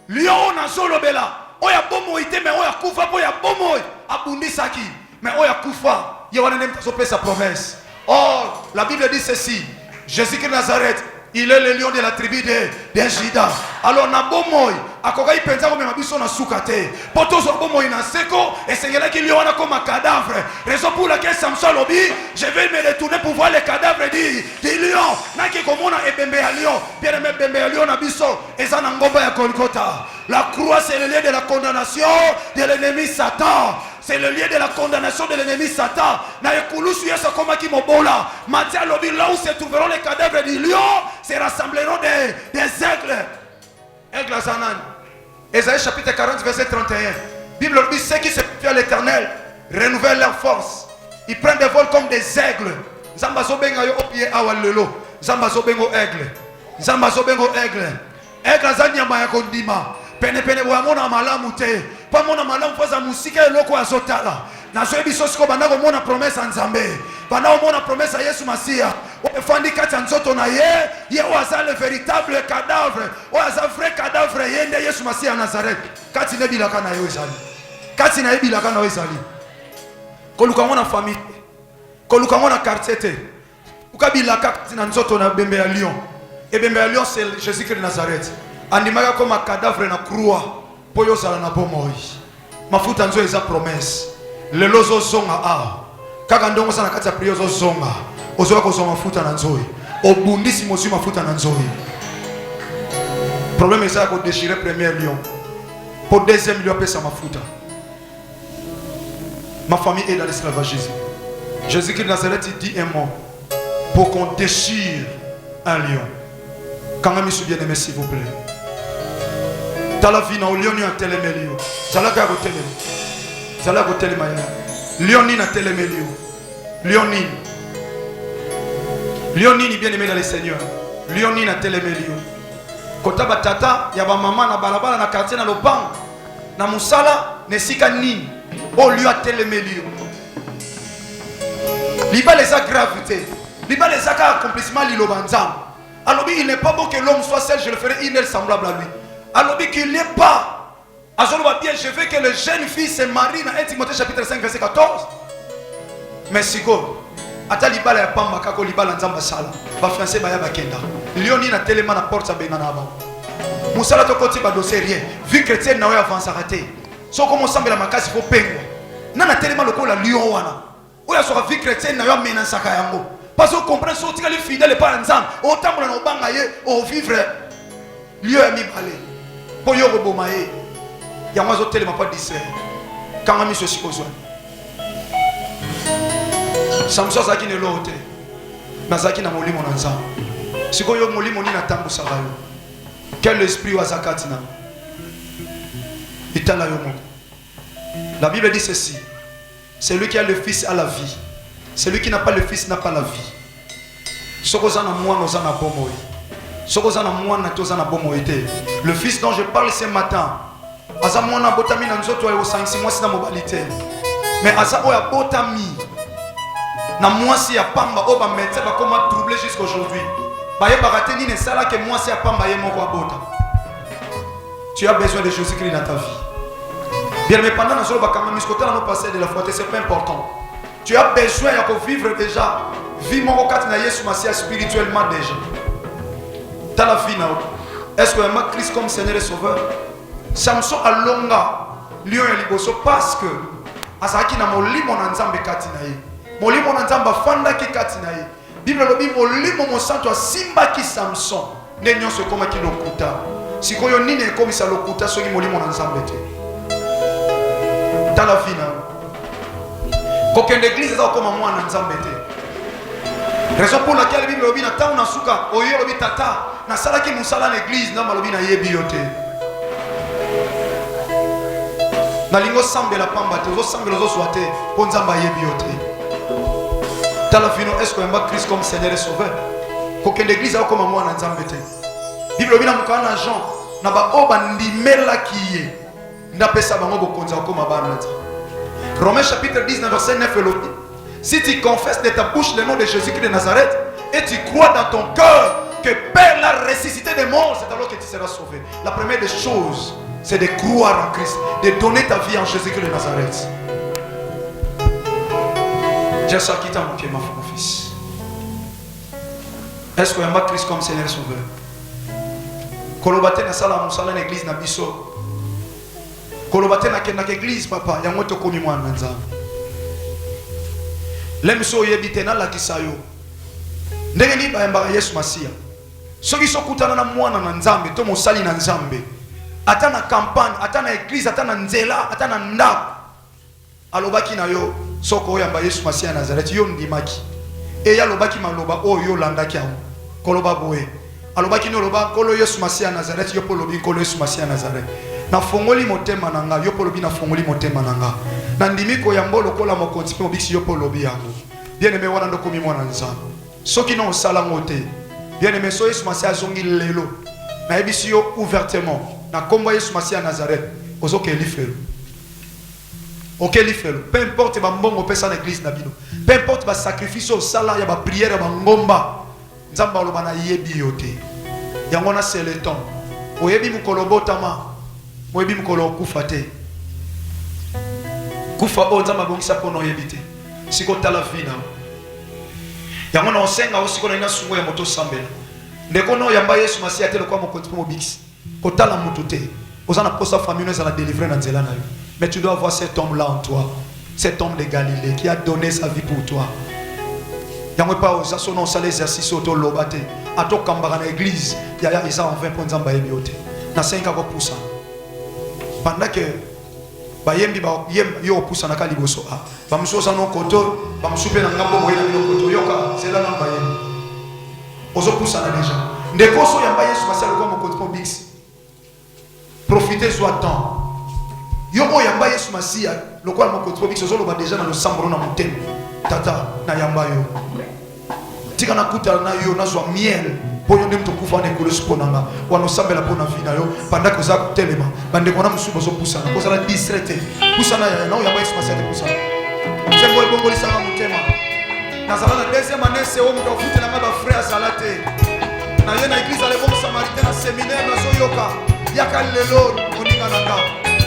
S2: lion na solo bela oya bomoy te mais oya kufa po ya bomoy abundisaki mais oya kufa ye wana nem so pesa promesse or la Bible dit ceci Jésus-Christ de Nazareth il est le lion de la tribu de Juda alors na bomoy akokai penza ko mema biso na sukate poto so bomoy na seko et sengela ki lion wana comme un cadavre raison pour laquelle Samson lobi je vais me retourner pour voir les cadavres du lion na ki komona ebembe ya lion bien aimé bembe ya lion na biso eza na ngomba ya Golgotha la croix c'est le lieu de la condamnation de l'ennemi Satan c'est le lieu de la condamnation de l'ennemi Satan. Na ekulusu yeso koma ki mobola. Matthieu lobi là où se trouveront les cadavres du lion, se rassembleront des aigles. Aigles Zanan. Ésaïe chapitre 40 verset 31. Bible dit ceux qui se fient à l'Éternel renouvellent leur force. Ils prennent des vols comme des aigles. Zambazo benga yo opie awalelo. Zambazo bengo aigle. Zambazo bengo aigle. Aigle zanyama ya kondima. Pene pene wa mona malamu te. Pas mona malamu faza musika eloko azotala. Na zo biso siko banda ko mona promesse nzambe. Banda ko mona promesse ya Yesu Masia. O fandi kati nzoto na ye o azale véritable cadavre. O azale vrai cadavre yende Yesu Masia Nazareth. Kati ne bilaka na yo ezali. Kati na bilaka na yo ezali. Koluka mona famille. Koluka mona quartier te. Ukabilaka kati na nzoto na bembe ya lion. Et bembe ya lion c'est Jésus-Christ de Nazareth. Andimaka comme un cadavre na croix poyo sala na bomoi mafuta nzo eza promesse Le lozo zonga a. Kaka ndongo sana kati ya priyo zo zonga. Ozoa ko zonga mafuta na nzoi. Obundisi mosu mafuta na nzoi. Problème est ça qu'on déchirait premier lion. Pour deuxième lion, sa mafuta. Ma famille est dans l'esclavagisme. Jésus-Christ de Nazareth il dit un mot pour qu'on déchire un lion. Quand même, je suis bien aimé, s'il vous plaît. Dans la vie, au lion, il y a un tel lion. Ça l'a gagné. Ça l'a gagné. Lion, il y a un tel lion. Lion, il est bien aimé dans le Seigneur. Lion, il y a un tel lion. Kota batata ya ba mama na balabala na quartier na lopang na musala nesika nini o lieu atelemeli liba les a gravité liba les a accomplissement liloba nzambe alobi il n'est pas bon que l'homme soit seul je le ferai une semblable à lui alobi qu'il n'est pas azoloba bien je veux que le jeune fille se marie dans 1 Timothée chapitre 5 verset 14 mais siko ata libala ya pamba kako libala nzamba sala ba français ba ya bakenda lioni na telema na porte benga na ba musala to koti ba dossier rien vie chrétienne na we avance raté so comme ensemble la makasi faut pengo na telema lokola lion wana oya so vie chrétienne na yo mena saka yango parce que comprendre so tika li fidèle pas nzamba o tambola na obanga ye o vivre lion ya mibale po yo ko boma ye ya mwazo telema pas discret quand ami se supposé Samson zaki ne lote nazaki na molimo na nzambe sikoyo molimo ni na tambu sakayo quel esprit wa zakatina itala yo mo. La Bible dit ceci, celui qui a le fils a la vie, celui qui n'a pas le fils n'a pas la vie. Sokozana moi nozana bomoy sokozana moi na tozana bomoy te. Le fils dont je parle ce matin aza mwana botami na nzoto ya 5 mois na mobilité mais aza oya botami na mwasi ya pamba o ba médecin ba comment troubler jusqu'à aujourd'hui. Ba ye ba ni ne sala que mwasi ya pamba ye moko abota. Tu as besoin de Jésus-Christ dans ta vie. Bien mais pendant nous ba kama miskota na no passer de la foi, c'est pas important. Tu as besoin de vivre déjà vie moko kat na Yesu Masia spirituellement déjà. Dans la vie na est-ce que ma Christ comme Seigneur et Sauveur? Samson alonga lion ya liboso parce que azaki na molimo na nzambe kati na ye. Molimo na nzamba fanda ki kati na ye. Bible lobi molimo mosanto simba ki Samson nde nyonso koma ki lokuta. Sikoyo nini ekomisa lokuta soki molimo na nzambe te. Dans la vie na kokende église za koma mwana nzambe te. Raison pour laquelle Bible lobi na tauna suka oyo lobi tata na sala ki musala na église na malobi na yebi yote. Na lingo sambela pamba te, zo sambela zo swate po nzamba yebi yote. Dans la vie, est-ce qu'on a Christ comme Seigneur et Sauveur? Qu'aucune église a comme moi dans Zambété. Bible dit na Jean na ba oba ndimela kiye ndapesa bango bokonza comme abana. Romains chapitre 19 verset 9 lobi. Si tu confesses de ta bouche le nom de Jésus-Christ de Nazareth et tu crois dans ton cœur que Père l'a ressuscité des morts, c'est alors que tu seras sauvé. La première des choses, c'est de croire en Christ, de donner ta vie en Jésus-Christ de Nazareth. J'ai ça qui t'a manqué, mon fils. Est-ce qu'il y a Christ comme Seigneur Sauveur? Kolobate na sala musala na église na biso. Kolobate na kenda église papa, ya moto komi mwana nzambe. Lemso yebite na la kisayo. Ndenge ni ba yamba Yesu Masia. Soki sokutana na mwana na nzambe, to mosali na nzambe. Ata na campagne, ata na église, ata na nzela, ata na ndako. Alobaki na yo soko oyamba Yesu Masia Nazareth yo ndimaki e ya lobaki maloba oyo landaki yango koloba boye alobaki no loba kolo Yesu Masia Nazareth yo polobi kolo Yesu Masia Nazareth na fongoli motema nanga yo polobi na fongoli motema nanga na ndimiko ya mbolo kola mokonzi pe obiksi yo polobi yango bien aimé wana ndo komi mwana nzambe soki no sala ngote bien aimé so Yesu Masia zongi lelo na ebisi yo ouvertement na kombo Yesu Masia Nazareth ozoke elifelo. Ok, peu importe ba mbongo pesa na église na bino, peu importe ba sacrifice au sala ya ba prière ba ngomba, nzamba loba na yebi yote. Yango na c'est le temps. Oyebi mukolo botama, oyebi mukolo kufa te. Kufa o nzamba bongisa pono yebite. Siko tala vina. Yango na osenga osiko na ina sungo ya moto sambela. Ndeko no yamba Yesu Masia te lokwa mokonzi mo bix. Kotala mutu te. Ozana posa famille nous a délivré dans nzela na yo. Mais tu dois avoir cet homme-là en toi. cet homme de Galilée qui a donné sa vie pour toi. Il n'y a pas aux assonos à l'exercice auto lobate. À tout kambara na église, il y a isa en 20 points d'ambaye biote. Na 5 ans pour ça. Pendant que bayembi ba yem yo poussa na kaliboso a. Ba msosa no koto, ba msupe na ngambo moyela no koto yoka, c'est là na bayembi. Ozo poussa na déjà. Ndekoso ya baye sur masala comme koto bix. Profitez soit temps. Yo o ya baye sur masia, le quoi mo koto bix ozo lo ba déjà na le sambro na motem. Tata na yamba yo. Tika na kuta na yo na zo miel. Pour nous to kufa ne kolo sponanga wa no sambela pona vina yo pendant que ça telema bande kona musubo zo poussa na koza la distraite poussa na ya na ya ba espace de poussa c'est moi bongo lisanga mutema na zala na deuxième année c'est homme to fuite na ba frère salate na ye na église ale bon samaritain na séminaire na zo yoka yaka lelo oninga na ka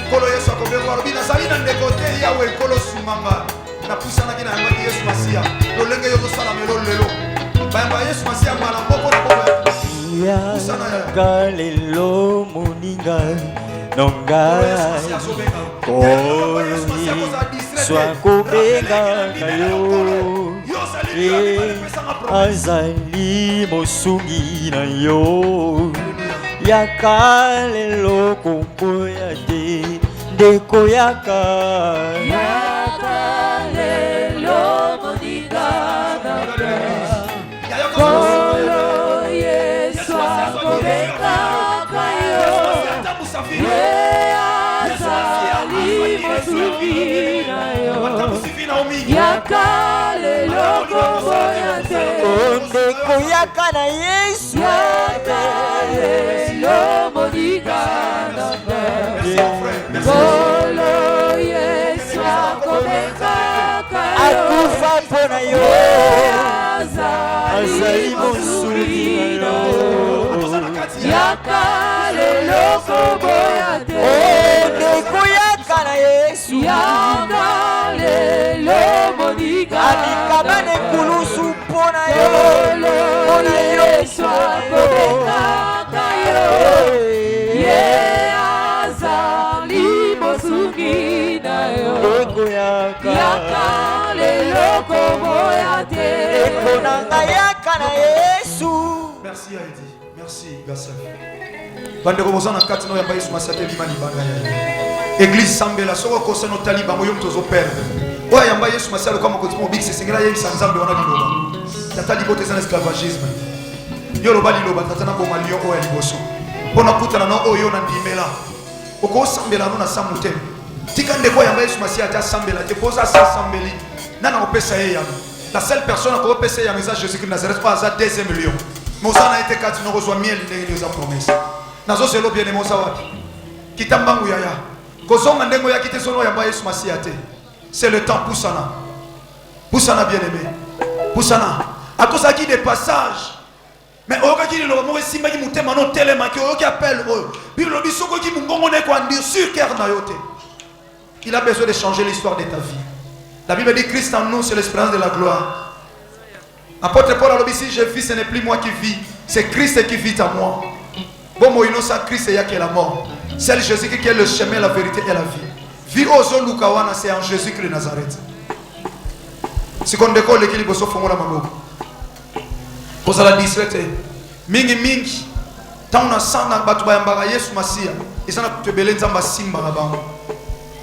S2: kolo yesu akobe kwa robina zali na ndekote yawe kolo sumanga na poussa na kina ya yesu masia lo lenge yo sala melo lelo ba yesu masia mala boko na boko
S3: Galelo moninga nonga sois kobenga kayo azali mosungi na yo yakalelo kombo ya te ndeko yakalelo moninga
S4: Yakale loko boyate
S3: ondeko yakana Yesu
S4: yakale lomo digana Bolo Yesu akomeka
S3: akufa pona yo
S4: azali monsuri yakale loko boyate
S3: ondeko yakana Yesu
S4: yakale lomo digana
S3: alikabane kulusu pona yo
S4: pona Yesu akomeka ye azali mosungi na yo
S3: ondeko
S4: yakale loko boyate
S3: ekonanga yakana Yesu.
S2: Merci Heidi, merci Gassel. Bande komozana kati no yamba Yesu masate bimani banga ya. Église sambela soko kosa no taliba moyo mtozo perdre. Oya yamba Yesu masale kwa mokotimo big se sengela yebi sanzambe wana liloba. Tata libote za esclavagisme. Yo loba liloba tata na boma liyo oya liboso. Pona kutana no oyo na ndimela. Oko sambela no na samutem. Tika ndeko yamba Yesu masate asambela te posa sambeli. Nana opesa ye yano. La seule personne qui a opessé à message Jésus-Christ de Nazareth, c'est à 2 millions. Mais on a été 4 nous reçoit miel de nous a promesse. Nazo selo bien de Mosawati. Kitambangu yaya. Kozonga ndengo ya kite sono ya Yesu Masiate. C'est le temps poussana. Poussana bien aimé. Poussana. À cause qui des passages. Mais oka ki le mo simba ki mutema no telema ki oki appelle o. Bible bisoko ki mungongo ne ko andir sur cœur na yote. Il a besoin de changer l'histoire de ta vie. La Bible dit Christ en nous, c'est l'espérance de la gloire. Apôtre Paul a dit si je vis, ce n'est plus moi qui vis, c'est Christ qui vit en moi. Bon, moi, il Christ et il y a qui est la mort. C'est Jésus qui est le chemin, la vérité et la vie. Vie au zone Lukawana, c'est en Jésus-Christ de Nazareth. Si on décolle l'équilibre, sauf pour la maman. Pour ça, la distraite. Mingi mingi. Tant on a sang dans le bateau, Yesu Masia. Et ça, on a te belé dans le simba là-bas.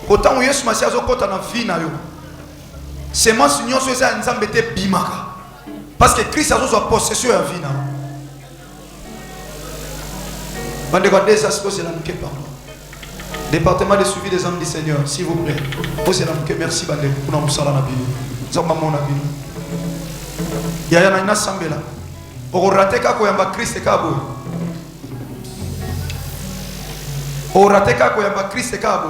S2: Autant Yesu Masia, on a la vie. C'est moi qui suis bimaka. Parce que Christ a besoin de possession à vie. Département de suivi des hommes du Seigneur, s'il vous plaît. Merci pour nous saluer. Il y a une assemblée là. Pour rater Christ kabo. Pour rater Christ kabo.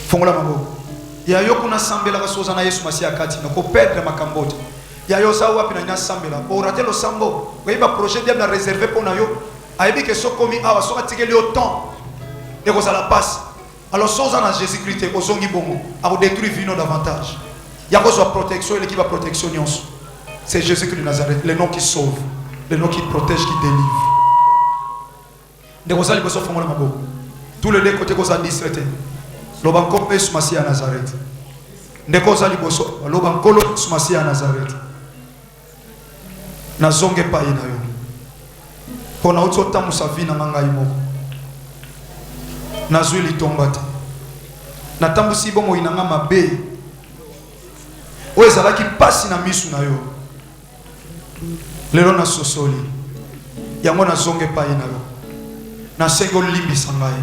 S2: Fongola mabo. Ya yo kuna sambela kasoza na Yesu Masia kati na ko perdre makambote. Ya yo sa wapi na ina sambela. O rater lo sambo. Ko iba projet diable réservé pour na yo. Aibi que so komi awa so katikeli au temps. Et ko ça la passe. Alors soza na Jésus-Christ ko zongi bongo. A détruire vino davantage. Ya ko so protection et l'équipe va protection nyonso. C'est Jésus-Christ de Nazareth, le nom qui sauve, le nom qui protège, qui délivre. De ko ça liboso fongola mabo. Tous les deux côtés qu'on a distraité. L'obanko Yesu Masiya Nazareth. Ndeko za liboso. L'obanko Yesu Masiya Nazareth. Nazonge pa ina yo. Pona utota musavina manga imoko. Nazwi litombate. Natambusi bomo inanga mabe. Oezalaki pasi na misu na yo. Lelo na sosoli. Yango nazonge pa ina yo. Na sengo limbisa ngai.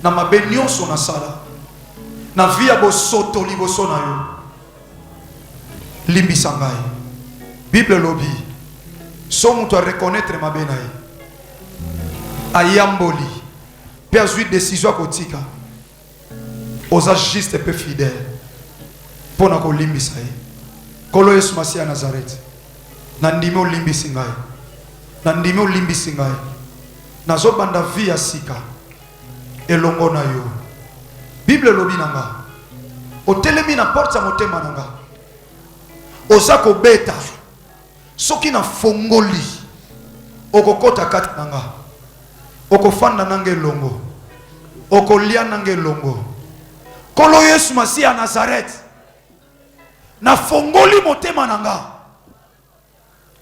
S2: Na mabe nyonso na sala. Na via bosoto liboso na yo. Limbisa ngai. Bible lobi. So mutu a reconnaître mabe na ye. Ayamboli. Pe azui décision kotika. Oza juste peu fidèle. Pona ko limbisa ye. Kolo Yesu Masiya Nazareth. Na ndimi olimbisi ngai. Na ndimi olimbisi ngai. Nazo banda vi ya sika. Elongo na yo. Bible lobi nanga. Otelemi na porte ya motema nanga. Oza ko beta. Soki na fongoli. Okokota kati nanga. Okofanda nanga elongo. Okolia nanga elongo. Kolo Yesu Masiya Nazareth. Na fongoli motema nanga.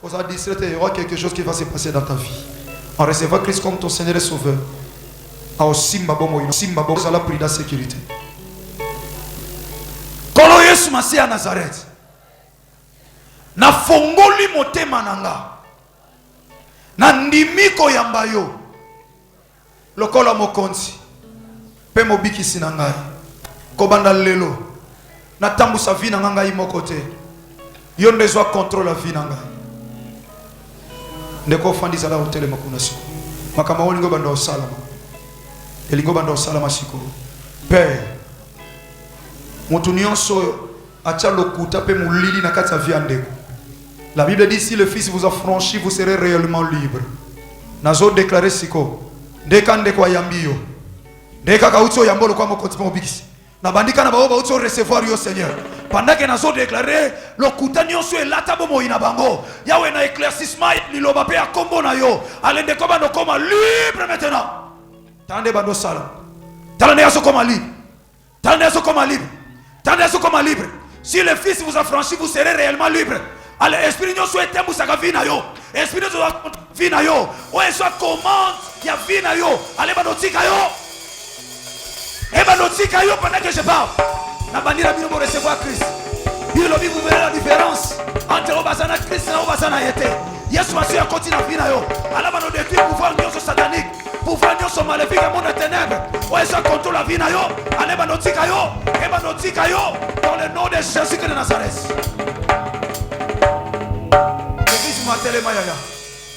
S2: Oza distraité, il y aura quelque chose qui va se passer dans ta vie. En recevant Christ comme ton Seigneur et Sauveur. A Simba Bomo, Simba Bomo, ça l'a pris dans la sécurité. Kolo Yesu Masiya Nazareth. Na fongoli motema nanga. Na ndimiko yamba yo. Lokola mokonzi. Pe mobikisi na ngai. Kobanda lelo. Na tambusa vi na ngai moko te. Yo ndezwa contrôle la vie na ngai. Ndeko fandisa la hotel makuna siko. Makama olingo banda osalama. Elingo banda osalama siko. Père. Mutu nyonso atia lokuta pe mulili na kati ya vie ndeko. La Bible dit si le Fils vous a franchi, vous serez réellement libre. Nazo déclarer siko. Ndeka ndeko ayambiyo. Ndeka kaucho yambolo kwa mokonzi mobikisi. Na bandika na baoba ucho recevoir yo Seigneur. Pendant que nazo déclarer lokuta nyonso elata bomo ina bango. Yawe na éclaircissement liloba pe akombo na yo. Alende koba no koma libre maintenant. Tande bando sala. Tande yaso koma libre. Tande yaso koma libre. Tande yaso koma libre. Si le Fils vous a franchi, vous serez réellement libre. Allez, esprit nous souhaite musaka vina yo. Esprit nous vina yo. Ouais, soit commande, il y a vina yo. Allez, banotika yo. Et banotika yo pendant que je parle. Na bandira bino pour recevoir Christ. Bien le vous verrez la différence entre Obasana Christ et Obasana Yete. Yesu Masiya continue à vina yo. Allez, bano détruire pouvoir nyonso satanique. Pouvoir nyonso maléfique et monde de ténèbres. Ouais, soit contrôle la vina yo. Allez, banotika yo. Et banotika yo. Dans le nom de Jésus de Nazareth.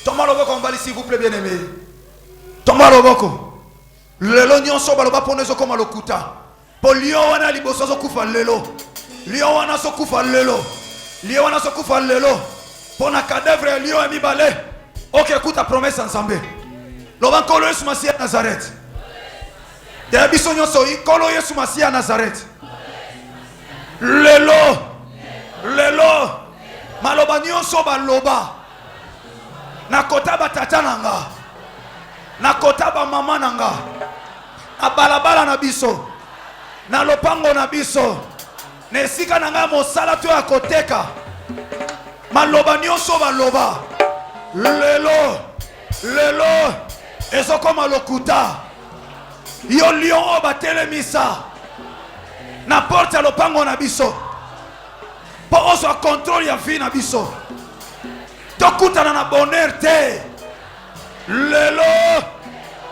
S2: Thomas Loboko Mbali, s'il vous plaît, bien aimé. Thomas Loboko. Lelo nyonso baloba ponezo koma lokuta. Polio wana liboso zo kufa lelo. Lio wana so kufa lelo. Lio wana so kufa lelo. Pona cadavre lio emi bale. Ok, écoute ta promesse ensemble. Loba Kolo Yesu Masiya Nazareth. De biso nyonso Kolo Yesu Masiya Nazareth. Lelo. Lelo. Maloba nyonso baloba. Nakotaba tata nanga. Nakotaba mama nanga. Na balabala na biso. Na lopango na biso. Nesika nanga mosala to ya koteka. Maloba nyonso baloba. Lelo. Lelo. Ezoko malokuta. Yo lion oba telemisa. Na porte ya lopango na biso. Po oso contrôle ya vie na biso. Tokutana na bonheur te. Lelo.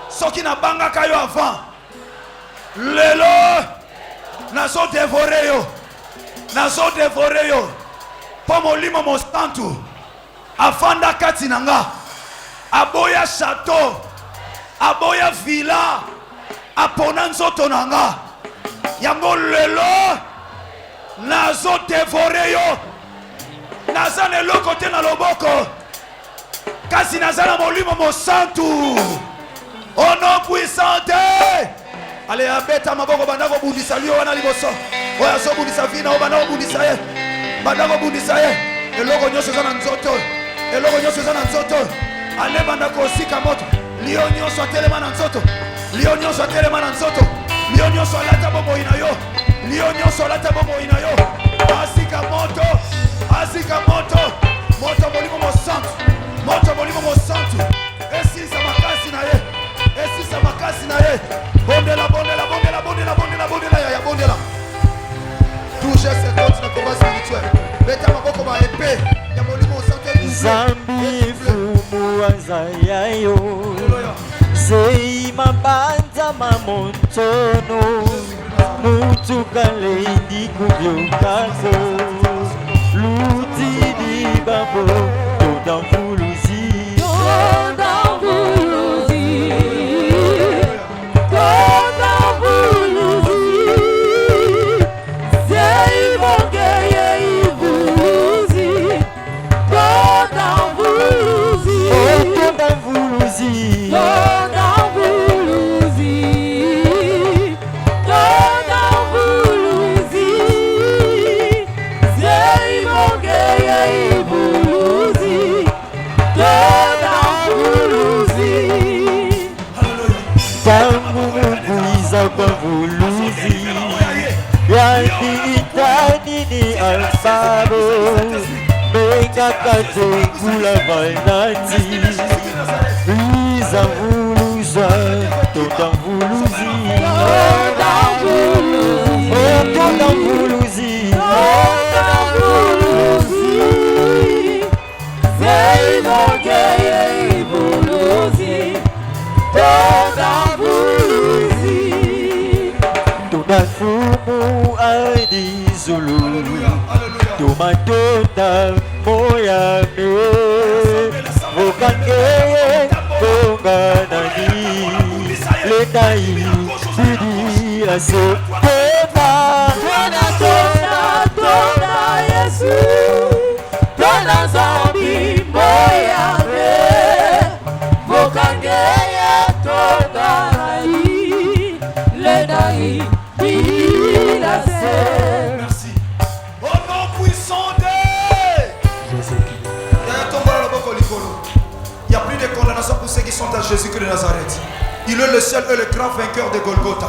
S2: Soki na banga kayo avant. Lelo. Nazo dévorer yo. Nazo dévorer yo. Po molimo mostantu. Afanda kati nanga. Aboya château. Aboya villa. Apona nzoto nanga. Yango lelo. Nazo dévorer yo. Naza ne lokote na loboko. Kasi naza na molimo mosantu. Au nom puissant. Allez, abeta maboko bandako bundisa lio wana liboso. Oya so bundisa vina o bandako bundisa ye. Bandako bundisa ye. Eloko nyonso za na nzoto. Eloko nyonso za na nzoto. Ale bandako sika moto. Lion nyonso atelema na nzoto. Lion nyonso atelema na nzoto. Lion nyonso alata bomoi na yo. Lion nyonso alata bomoi na yo. Asika moto. Asika moto. Moto molimo mo santu. Moto molimo mo santu. Esisa makasi na ye. Esisa makasi na ye. Bondela, bondela, bondela, bondela, bondela, bondela, ya bondela. Touchez cette autre de combat spirituel. Mettez ma boko ma épée. Ya molimo santu.
S3: Zambi fumu azayayo. Sei mabanza mamontono. Mutukale indikubyokako. Lutidi babo. Todamfuluzi. Bavuluzi Yandi itani ni alfaro Mega kate kula valnati Liza vuluza Toda vuluzi Toda vuluzi Toda vuluzi Toda vuluzi Zeivo geye vuluzi Toda vuluzi Fumu adi zulu Tomatota moyame Vokange konganani Letai Sidi ase Tema Tona Yesu Tona zambi moyame Vokange konganani Letai
S2: Merci. Au nom puissant de Jésus-Christ. Il n'y a plus de condamnation pour ceux qui sont à Jésus-Christ de Nazareth. Il est le seul et le grand vainqueur de Golgotha.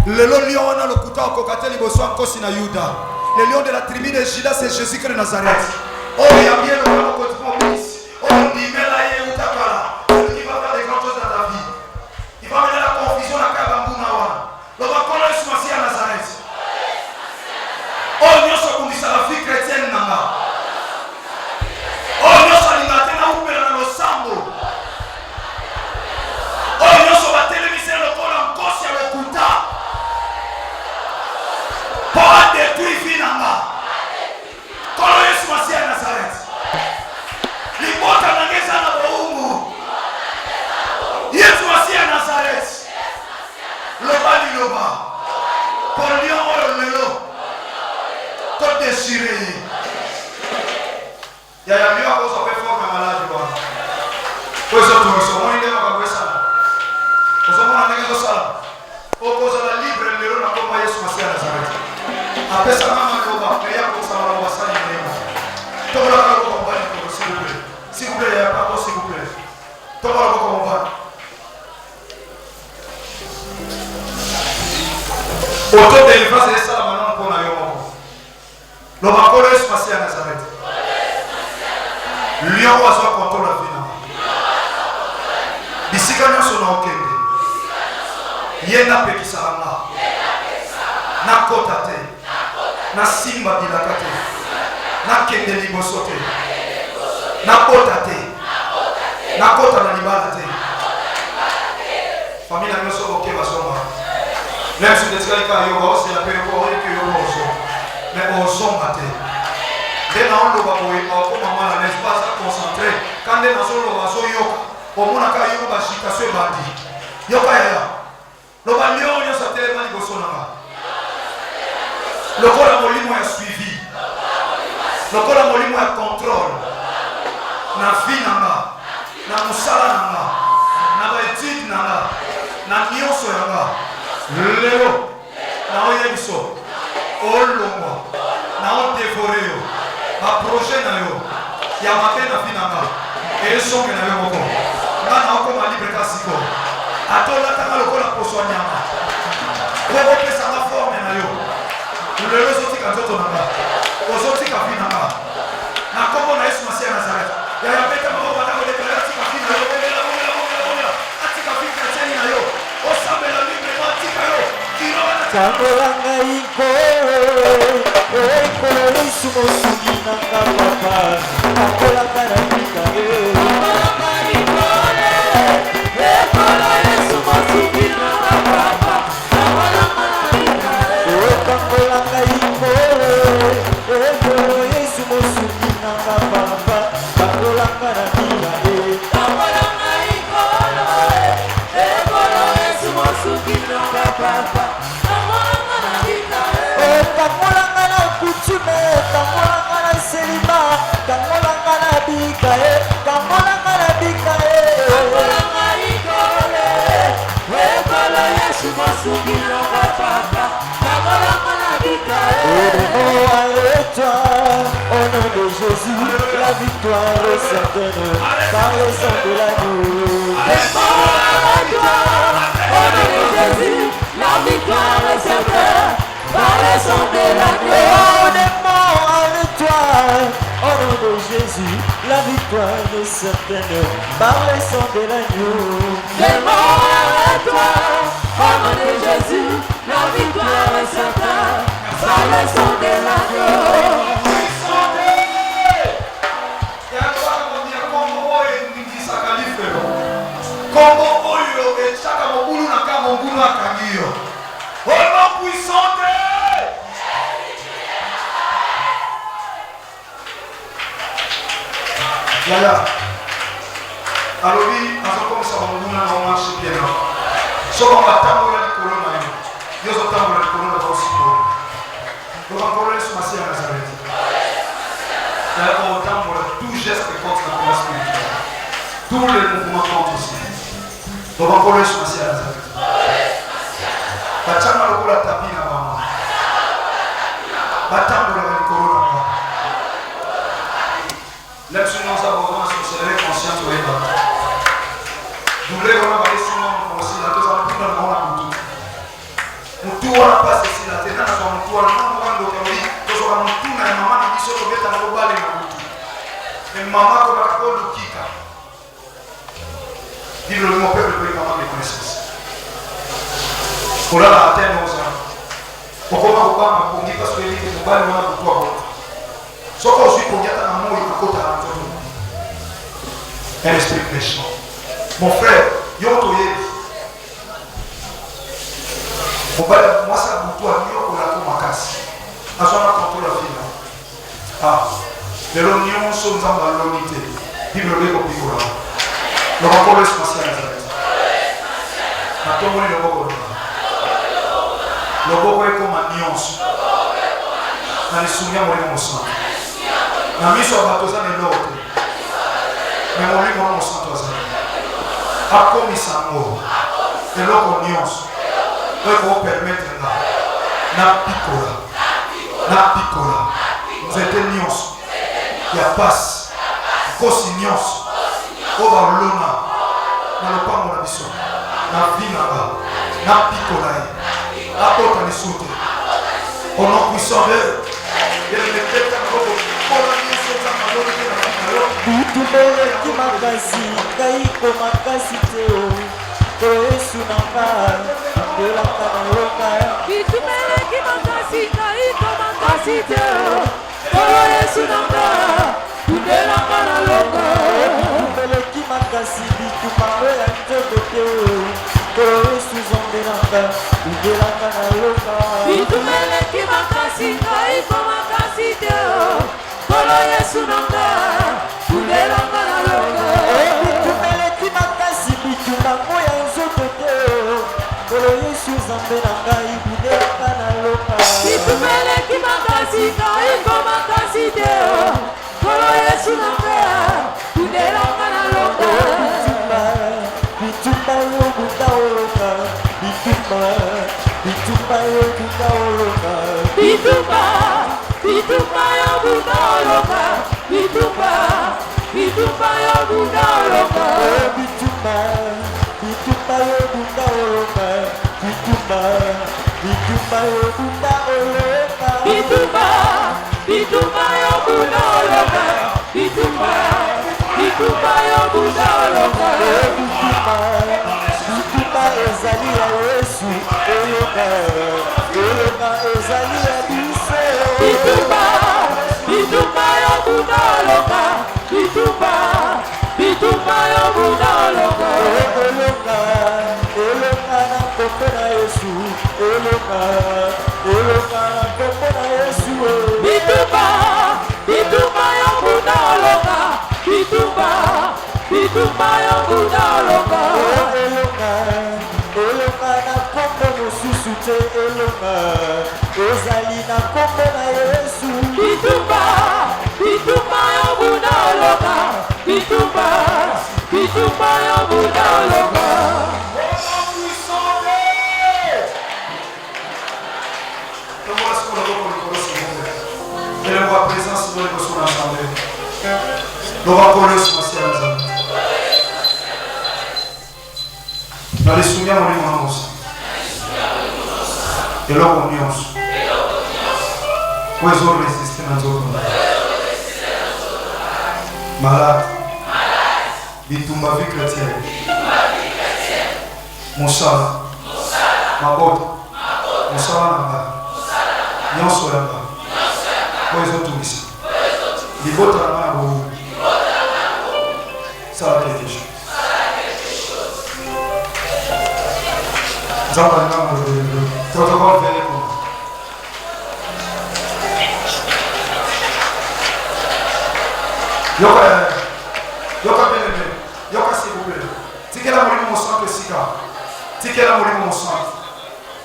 S2: Le lion a le couteau à Kokateli Boswan Kosina Yuda. Le lion de la tribu de Judas, c'est Jésus-Christ de Nazareth. Oh, il y a bien le grand côté propice. Oh, Nimela Utakala. Celui qui va faire des grandes choses dans ta vie. Il va mener la confusion à Kabambounawa. Le bakolo est sommacé à Nazareth. Oh, nous sommes comme la vie chrétienne. Oh, nous sommes animatés dans le sambo. Oh, nous sommes télévisés le col en cosse et le kuta. Pour détruire Finamba. Kolo est sommacé à Nazareth. L'important n'est pas de Boumou. Il est sommacé à Nazareth. Loba du Loba. Pour Lyon, le Lelo. Tout déchiré. Il y a mieux à cause de faire forme malade. Pour ça, tout le monde est là. Pour ça, on a des choses là. Au cause de la libre, le Lelo n'a pas moyen de se passer à Nazareth. Après ça, maman Loba, mais il y a comme ça, on va ça. Tout le monde va s'il vous plaît. S'il vous plaît, il y a pas s'il vous plaît. Tout le monde va. Auto de l'élevage, c'est ça maintenant qu'on a eu. Le Makolo est passé à Nazareth. Lion va se contrôler la vie. Bisika nyonso na okende. Yena pekisaranga. Na kota te. Na simba bilaka te. Na kende liboso te. Na kota te. Na kota na libala te. Famille nyonso oke basoma. Même si tu es là, c'est la paix pour que tu mais on s'en battait. Dès qu'on le voit, on commence à l'espace à concentrer. Quand on est dans le vaso, on a un yoga chicasse bandi. Yoga ya. Le balion, il y a sa télé mani bosonanga. Le corps a molimo est suivi. Le corps a molimo est contrôle. Na vie nanga, na musala nanga, na baétude nanga, na nyonso nanga. Lelo, na oyebiso, olongwa, na odévoré yo, ma projet na yo, ya mabe na vie nanga, et songe na yo moko. bana okoma libre kasiko atolatanga lokola poso ya nyama okopesanga forme na yo lelo ozotika nzoto na nga ozotika vi na nga na kombo na Yesu Masiya ya Nazareth yaya beta moko bana kolekela atika vi na yo bongela atika vi katieni na yo osambela libre atika yo
S3: Tangolanga iko ekolo Yesu mosungi nanga papa tangolanga na bika tangolanga iko ekolo Yesu mosungi nanga papa tangolanga na bika tangolanga iko ekolo Yesu mosungi nanga papa tangolanga na bika tangolanga iko ekolo Yesu mosungi nanga papa tangolanga na kutume tangolanga na selima tangolanga na bika tangolanga na bika tangolanga ikole ekolo Yesu mosungi nanga papa tangolanga na bika oh avec toi au nom de Jésus la victoire est certaine par le sang de l'agneau avec toi au nom de Jésus la victoire est certaine par le sang de l'agneau. On est mort avec toi, au nom de Jésus, la victoire est certaine, par le sang de l'agneau. On est mort avec toi, au nom de Jésus, la victoire est certaine, par le sang de l'agneau.
S2: Kombo oyo echaka mobulu na ka mobulu akangiyo. Ono puissante. Yaya. Alobi azokomisa mobulu na marche bien. Soko matambo ya corona yo. Yozo tambo ya corona kwa siku. Kwa corona Yesu Masiya ya Nazareth. Yaya kwa tambo tout geste contre la place spirituelle. Tous les mouvements contre aussi. Donc encore Yesu Masiya ya Nazareth. Bachama lokola tapi na mama. Batambola na corona mama. L'action nous avons sur conscience de l'État. Nous voulons avoir des signes de conscience. Nous avons tout dans le monde. Nous tout on a passé ici la tête. Nous avons tout on a monde au Cameroun. Nous avons tout na maman na biso ko beta na bale na mutu. Et maman ko ba ko lukika. Dis le mon peuple peut maman de connaissance. Pour la atteindre nos âmes. Pourquoi on va pas pour parce que les mobile on a pour toi. Sauf qu'aujourd'hui pour dire un mot il faut côté à l'entour. Un esprit méchant. Mon frère, yotoye. Mobile moi ça pour toi yo pour la komakasi. Azona contrôle la vie. Ah. Mais l'union sommes en l'unité. Bible le copicola. Le rapport est spatial. Attends le rapport. Le boko est comme un nuance. Dans les souvenirs, on est sang. La mise sur bateau, ça n'est l'autre. Mais on lui mon sang, toi, ça. A comme il s'en mort. Et l'autre nuance. Il faut permettre là. Na picola. Vous êtes nuance. Il y a passe. Cossi nuance. Oba lona. Na le pas mon abisso. Na vina. Na picola. Apporte les soutes. Au nom puissant de Dieu.
S3: Bitumele ki makasi, kaiko makasi teo. Yesu nanga, ndelaka na loka.
S4: Bitumele ki makasi, kaiko makasi teo. Yesu nanga, ndelaka na loka.
S3: Bitumele ki makasi, bitumele ya nzoto teo. Yesu zondelaka, ndelaka na loka.
S4: Bitumele ki makasi, kaiko makasi teo. Yesu nanga, ndelaka na loka.
S3: Bitumele ki makasi, bitumele ya nzoto teo. Yesu zondelaka, ndelaka na loka.
S4: Bitumele ki makasi, kaiko makasi teo. Yesu nanga, ndelaka na loka.
S3: Bitumba yo kutaoloka, bitumba yo kutaoloka.
S4: Bitumba yo budaoloka, bitumba yo budaoloka.
S3: Bitumba, bitumba yo bunda olonga, bitumba, bitumba yo bunda olonga.
S4: Bitumba, bitumba yo bunda olonga, bitumba, bitumba yo bunda olonga.
S3: Bitumba, bitumba ezali ya Yesu olonga, olonga ezali ya biso.
S4: Bitumba, bitumba yo bunda olonga, bitumba, bitumba yo bunda olonga.
S3: Olonga, olonga na kombo na Yesu, olonga, olonga na kombo na Yesu.
S4: Bitumba, bitumba yo bunda olonga, bitumba, bitumba yo bunda olonga.
S3: Olonga, olonga na kombo mosusu te, olonga, ozali na kombo na Yesu.
S4: Bitumba, bitumba yo bunda olonga, bitumba, bitumba yo bunda olonga.
S2: Élève-moi présence dans les personnes assemblées. Nous rappelons ce matin à la dans les souvenirs, on est en aussi. Et là, on est en aussi. Où est-ce qu'on résiste dans notre monde? Malade. Bitumba vie chrétienne. Moussala. Mabota. Moussala là-bas. Nyonso là-bas. Où est-ce qu'on ici? Libota là-bas. Ça va quelque chose. Le protocole vient pour nous. Yoka bien-aimé, Yoka s'il vous plaît. Ticket la mouli mon sang que Sika. Ticket la mouli mon sang.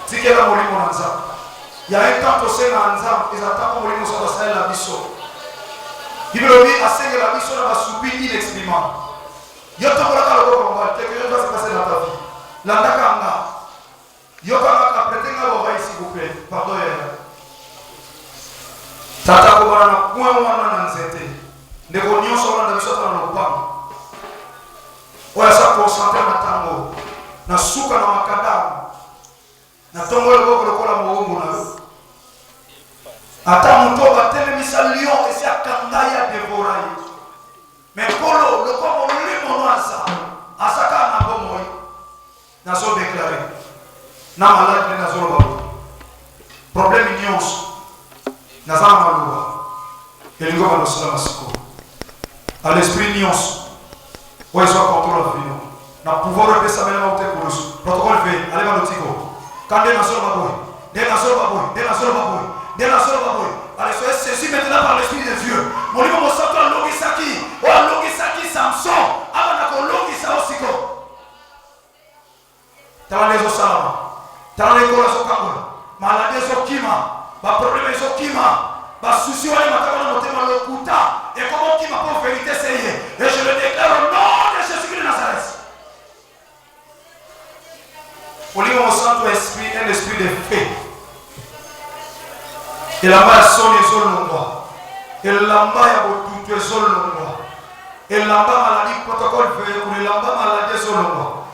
S2: Ticket la mouli mon anza. Il y a un temps que c'est l'anza, ils attendent mouli mon sang parce que la biso. Il veut dire à ce que la biso n'a pas subi inexprimable. Yoka pour la calme, quelque chose va se passer dans ta vie. L'andaka. Yoka maka pretenga baba s'il vous plaît. Pardon. Tata kobana na kuwa wana na nzete. Ndeko nyonso wana na biso na lopango. Oya sa concentre na tango. Na suka na makadamu. Na tongo le boko lokola moombo na yo. Ata muto batelemisa lion esi akangaya devora ye. Mais kolo lokomo limo noasa. Asaka na bomoi. Na so déclarer. Na malade na zolo babo. Problème nyonso. Na zama maluba. Elingo ba nosala masiko. À l'esprit nyonso. Ouais soit contrôle la vie. Na pouvoir de sa mère na ote kurusu. Protocole fait, allez ba notiko. Kande na solo babo. De na solo babo, de na solo babo. De la solo babo. Allez soyez saisis maintenant par l'esprit de Dieu. Mon livre mo sato logisaki. O logisaki Samson. Aba na ko logisa osiko. Tala lezo salama. Tala lekola so kangola. Maladie so kima. Ba problème so kima. Ba souci wale mataka na motema lokuta. Et comment kima pour vérité c'est hier. Et je le déclare au nom de Jésus-Christ de Nazareth. Au lieu mon Saint-Esprit, un esprit de paix. Et là-bas, son est sur le roi. Et là-bas, il y a beaucoup de sur le roi. Et là-bas, maladie, protocole fait pour là-bas, maladie sur le roi.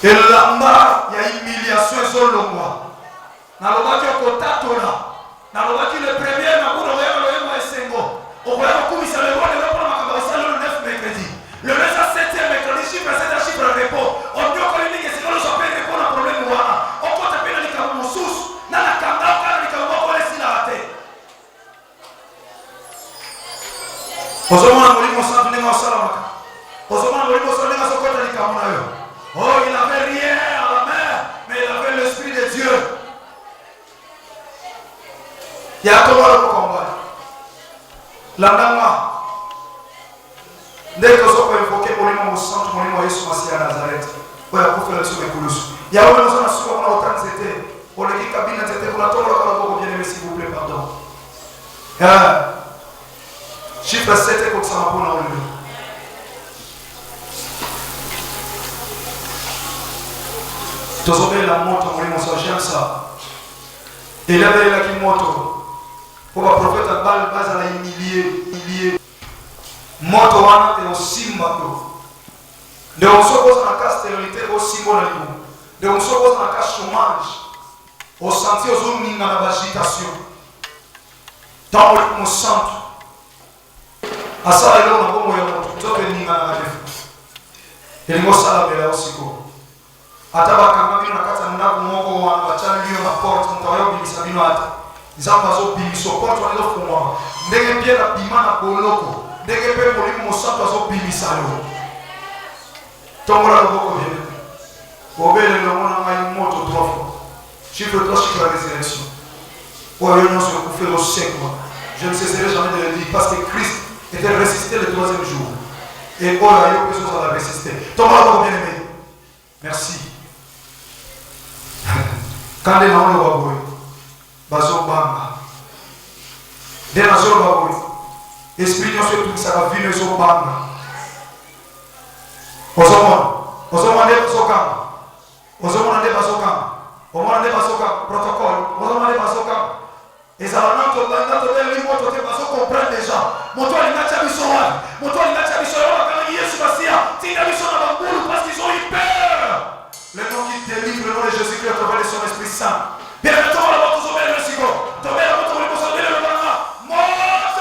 S2: Et là-bas, il y a humiliation sur le roi. Dans le roi qui est au Tatola, dans le roi qui est le premier, dans le roi qui est le Sengo. Au roi qui est le roi de le 9 mercredi. Le 9 à 7e mercredi, chiffre 7 à chiffre repos. On dit qu'on est que c'est qu'on ne soit pas répondre à un problème. On compte à peine les camons sous. Dans la caméra, on les camons, on laisse la rater. Osomona molimo santu nenga salamaka. Osomona molimo santu nenga sokota les camons là. Oh, il n'avait rien à la main, mais il avait l'esprit de Dieu. Il y a comment le combat. L'andama. Dès que vous avez invoqué pour les mots centre, pour les mots Yesu Masiya à Nazareth, vous avez fait le sur les coulisses. Il y a un moment où on a autant de c'était. Pour les cabines, c'était pour la tombe, on bien aimé, s'il vous plaît, pardon. Chiffre 7 et comme ça, on a enlevé. Tous avez la moto, j'aime ça. Et il y avait la qui moto. Pour le prophète, la balle, base à la humilier. Moto wana te osimba to De on se pose dans la cas stérilité au symbole de on se pose dans la cas chômage au senti aux hommes dans la agitation dans le centre à ça et là on a bon moyen de tout venir dans la défense et le mot ça là aussi quoi ataba kama bino nakata ndako moko wana bachana liyo na porte mutayo bimisa bino ata nzamba zo bimiso porte wana zo fumwa ndenge pia na bima na boloko ndenge pe molimo mosato zo bimisa yo tombola loboko bien obele le mona ngai moto 3 fois chiffre 3 chiffre la résurrection pour aller non sur couper au siècle je ne cesserai jamais de le dire parce que Christ était ressuscité le 3e jour et oh là yo personne ça va résister tombola loboko bien aimé merci. Quand les gens le voient, baso banga. Dès la zone baboui, esprit de tout ça va venir sur banga. Osomon de basokam, osomon de basokam, omon de basokam, protocole, osomon de basokam. Et ça va non tombant dans le livre, tu vas comprendre déjà. Mon toit il n'a pas besoin, mon toit il n'a pas besoin. Quand il y a ce passia, c'est une mission à Bamboulou parce qu'ils ont eu peur. Le nom qui délivre, le nom de Jésus-Christ, au travers de son Esprit Saint. Bien, maintenant, on va vous ouvrir le sigo. Tomber la moto, on va vous ouvrir le banga. Moto!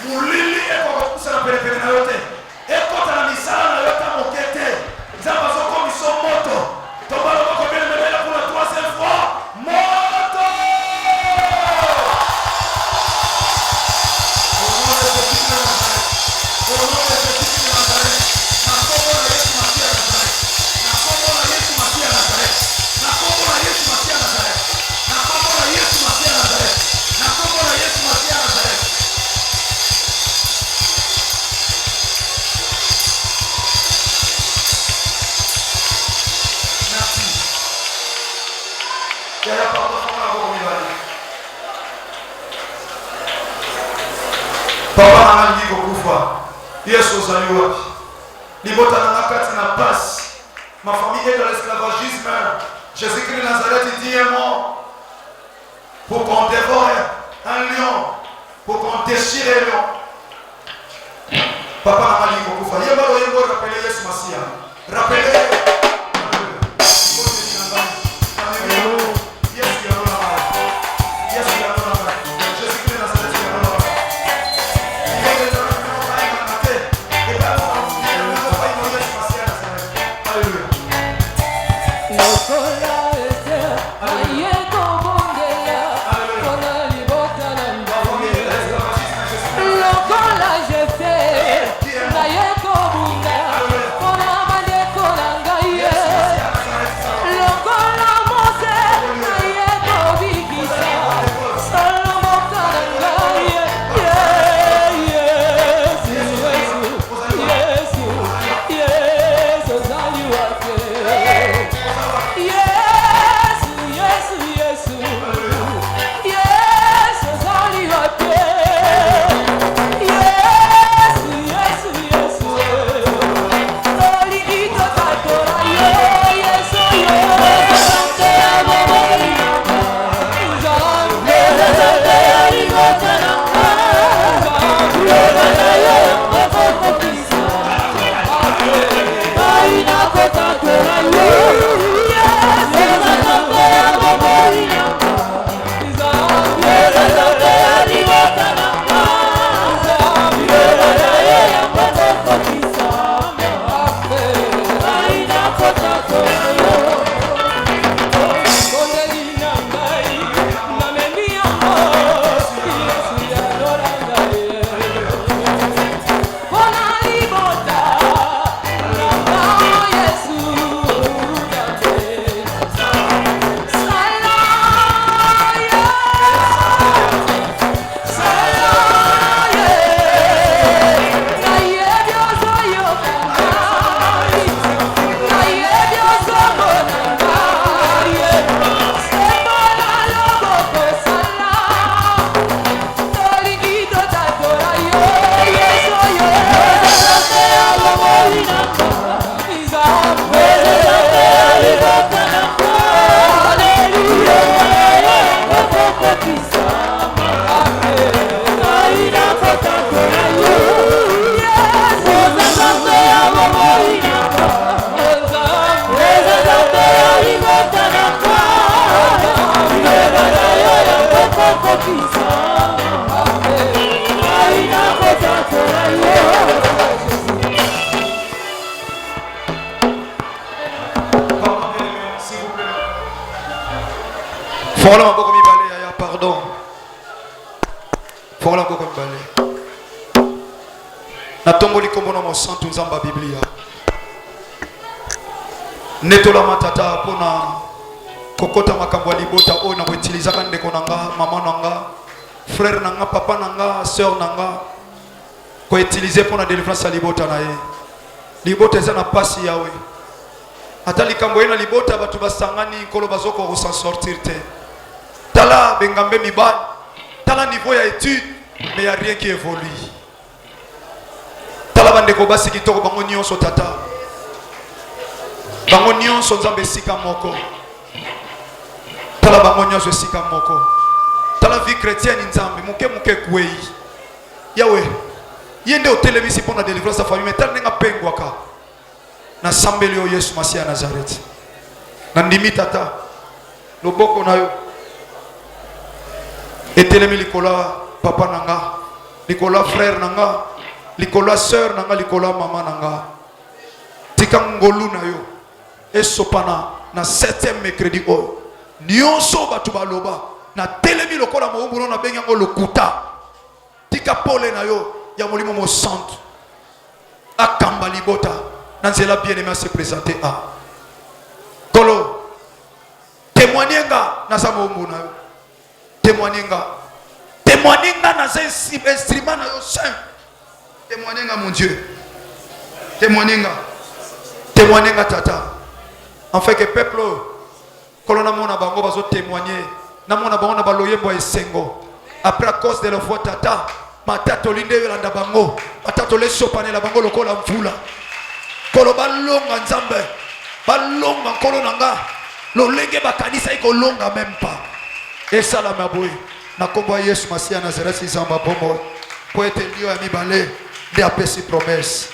S2: Mulili eko kusa na pele pele na yote. Eko Yesu ozali wapi? Libota na kati na passe. Ma famille est dans l'esclavagisme. Jésus-Christ de Nazareth dit un mot pour qu'on dévore un lion, pour qu'on déchire un lion. Papa n'a pas dit qu'on peut faire. Yembo rappeler Yesu Masia. Rappelez. Voilà encore comme il pardon. Voilà encore comme il na tomboli kombono mo santu nzamba Biblia. Netola matata pona kokota makambo libota o na utiliser ka ndeko nanga, maman nanga, frère nanga, papa nanga, sœur nanga ko utiliser pona délivrance à libota na ye. Libota eza na pasi yawe. Ata likambo ena libota batu basangani kolo bazoko ko s'en sortir te. Tala bengambe mibal, tala niveau ya étude, mais il n'y a rien qui évolue. Tala bandeko basi kitoko bango nyonso tata. Bango nyonso nzambe sika moko. Tala bango nyonso sika moko. Tala vie chrétienne nzambe muke kwei. Yawe, yende otelemisi pona délivrance sa famille, mais tala nenga pengwaka. Na sambeli o Yesu Masia Nazareth. Na ndimi tata. Loboko na yo. Etelemi likola papa nanga, likola frère nanga, likola sœur nanga, likola maman nanga. Tika ngolu na yo. Esopana na 7e mercredi o. Nyonso batu baloba na telemi lokola moumbu na benga ngo lokuta. Tika pole na yo ya molimo mo centre. Akamba libota. Nanzela bien-aimé se présenter à. Kolo. Témoignenga na sa moumbu na yo. Témoignenga dans un instrument simple. Témoignenga mon Dieu. Témoignenga tata. En fait que peuple kolona mona bango bazo témoigner. Na mona bango na baloyembo esengo. Après à cause de la foi tata, matata olinde yolanda bango matata olesopane la bango lokola mvula kolo balonga nzambe balonga nkolo nanga lolenge bakanisa ikolonga même pas esalama boye na kombo ya Yesu Masiya Nazareth nzamba bomo po ete ndio ya mibale nde apesi promesse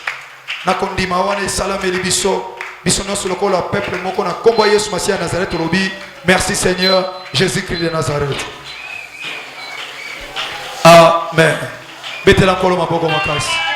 S2: na kondima wana esalameli biso nyonso lokola peuple moko na kombo ya Yesu Masiya Nazareth lobi merci Seigneur Jésus-Christ de Nazareth. Amen. Betela nkolo maboko makasi.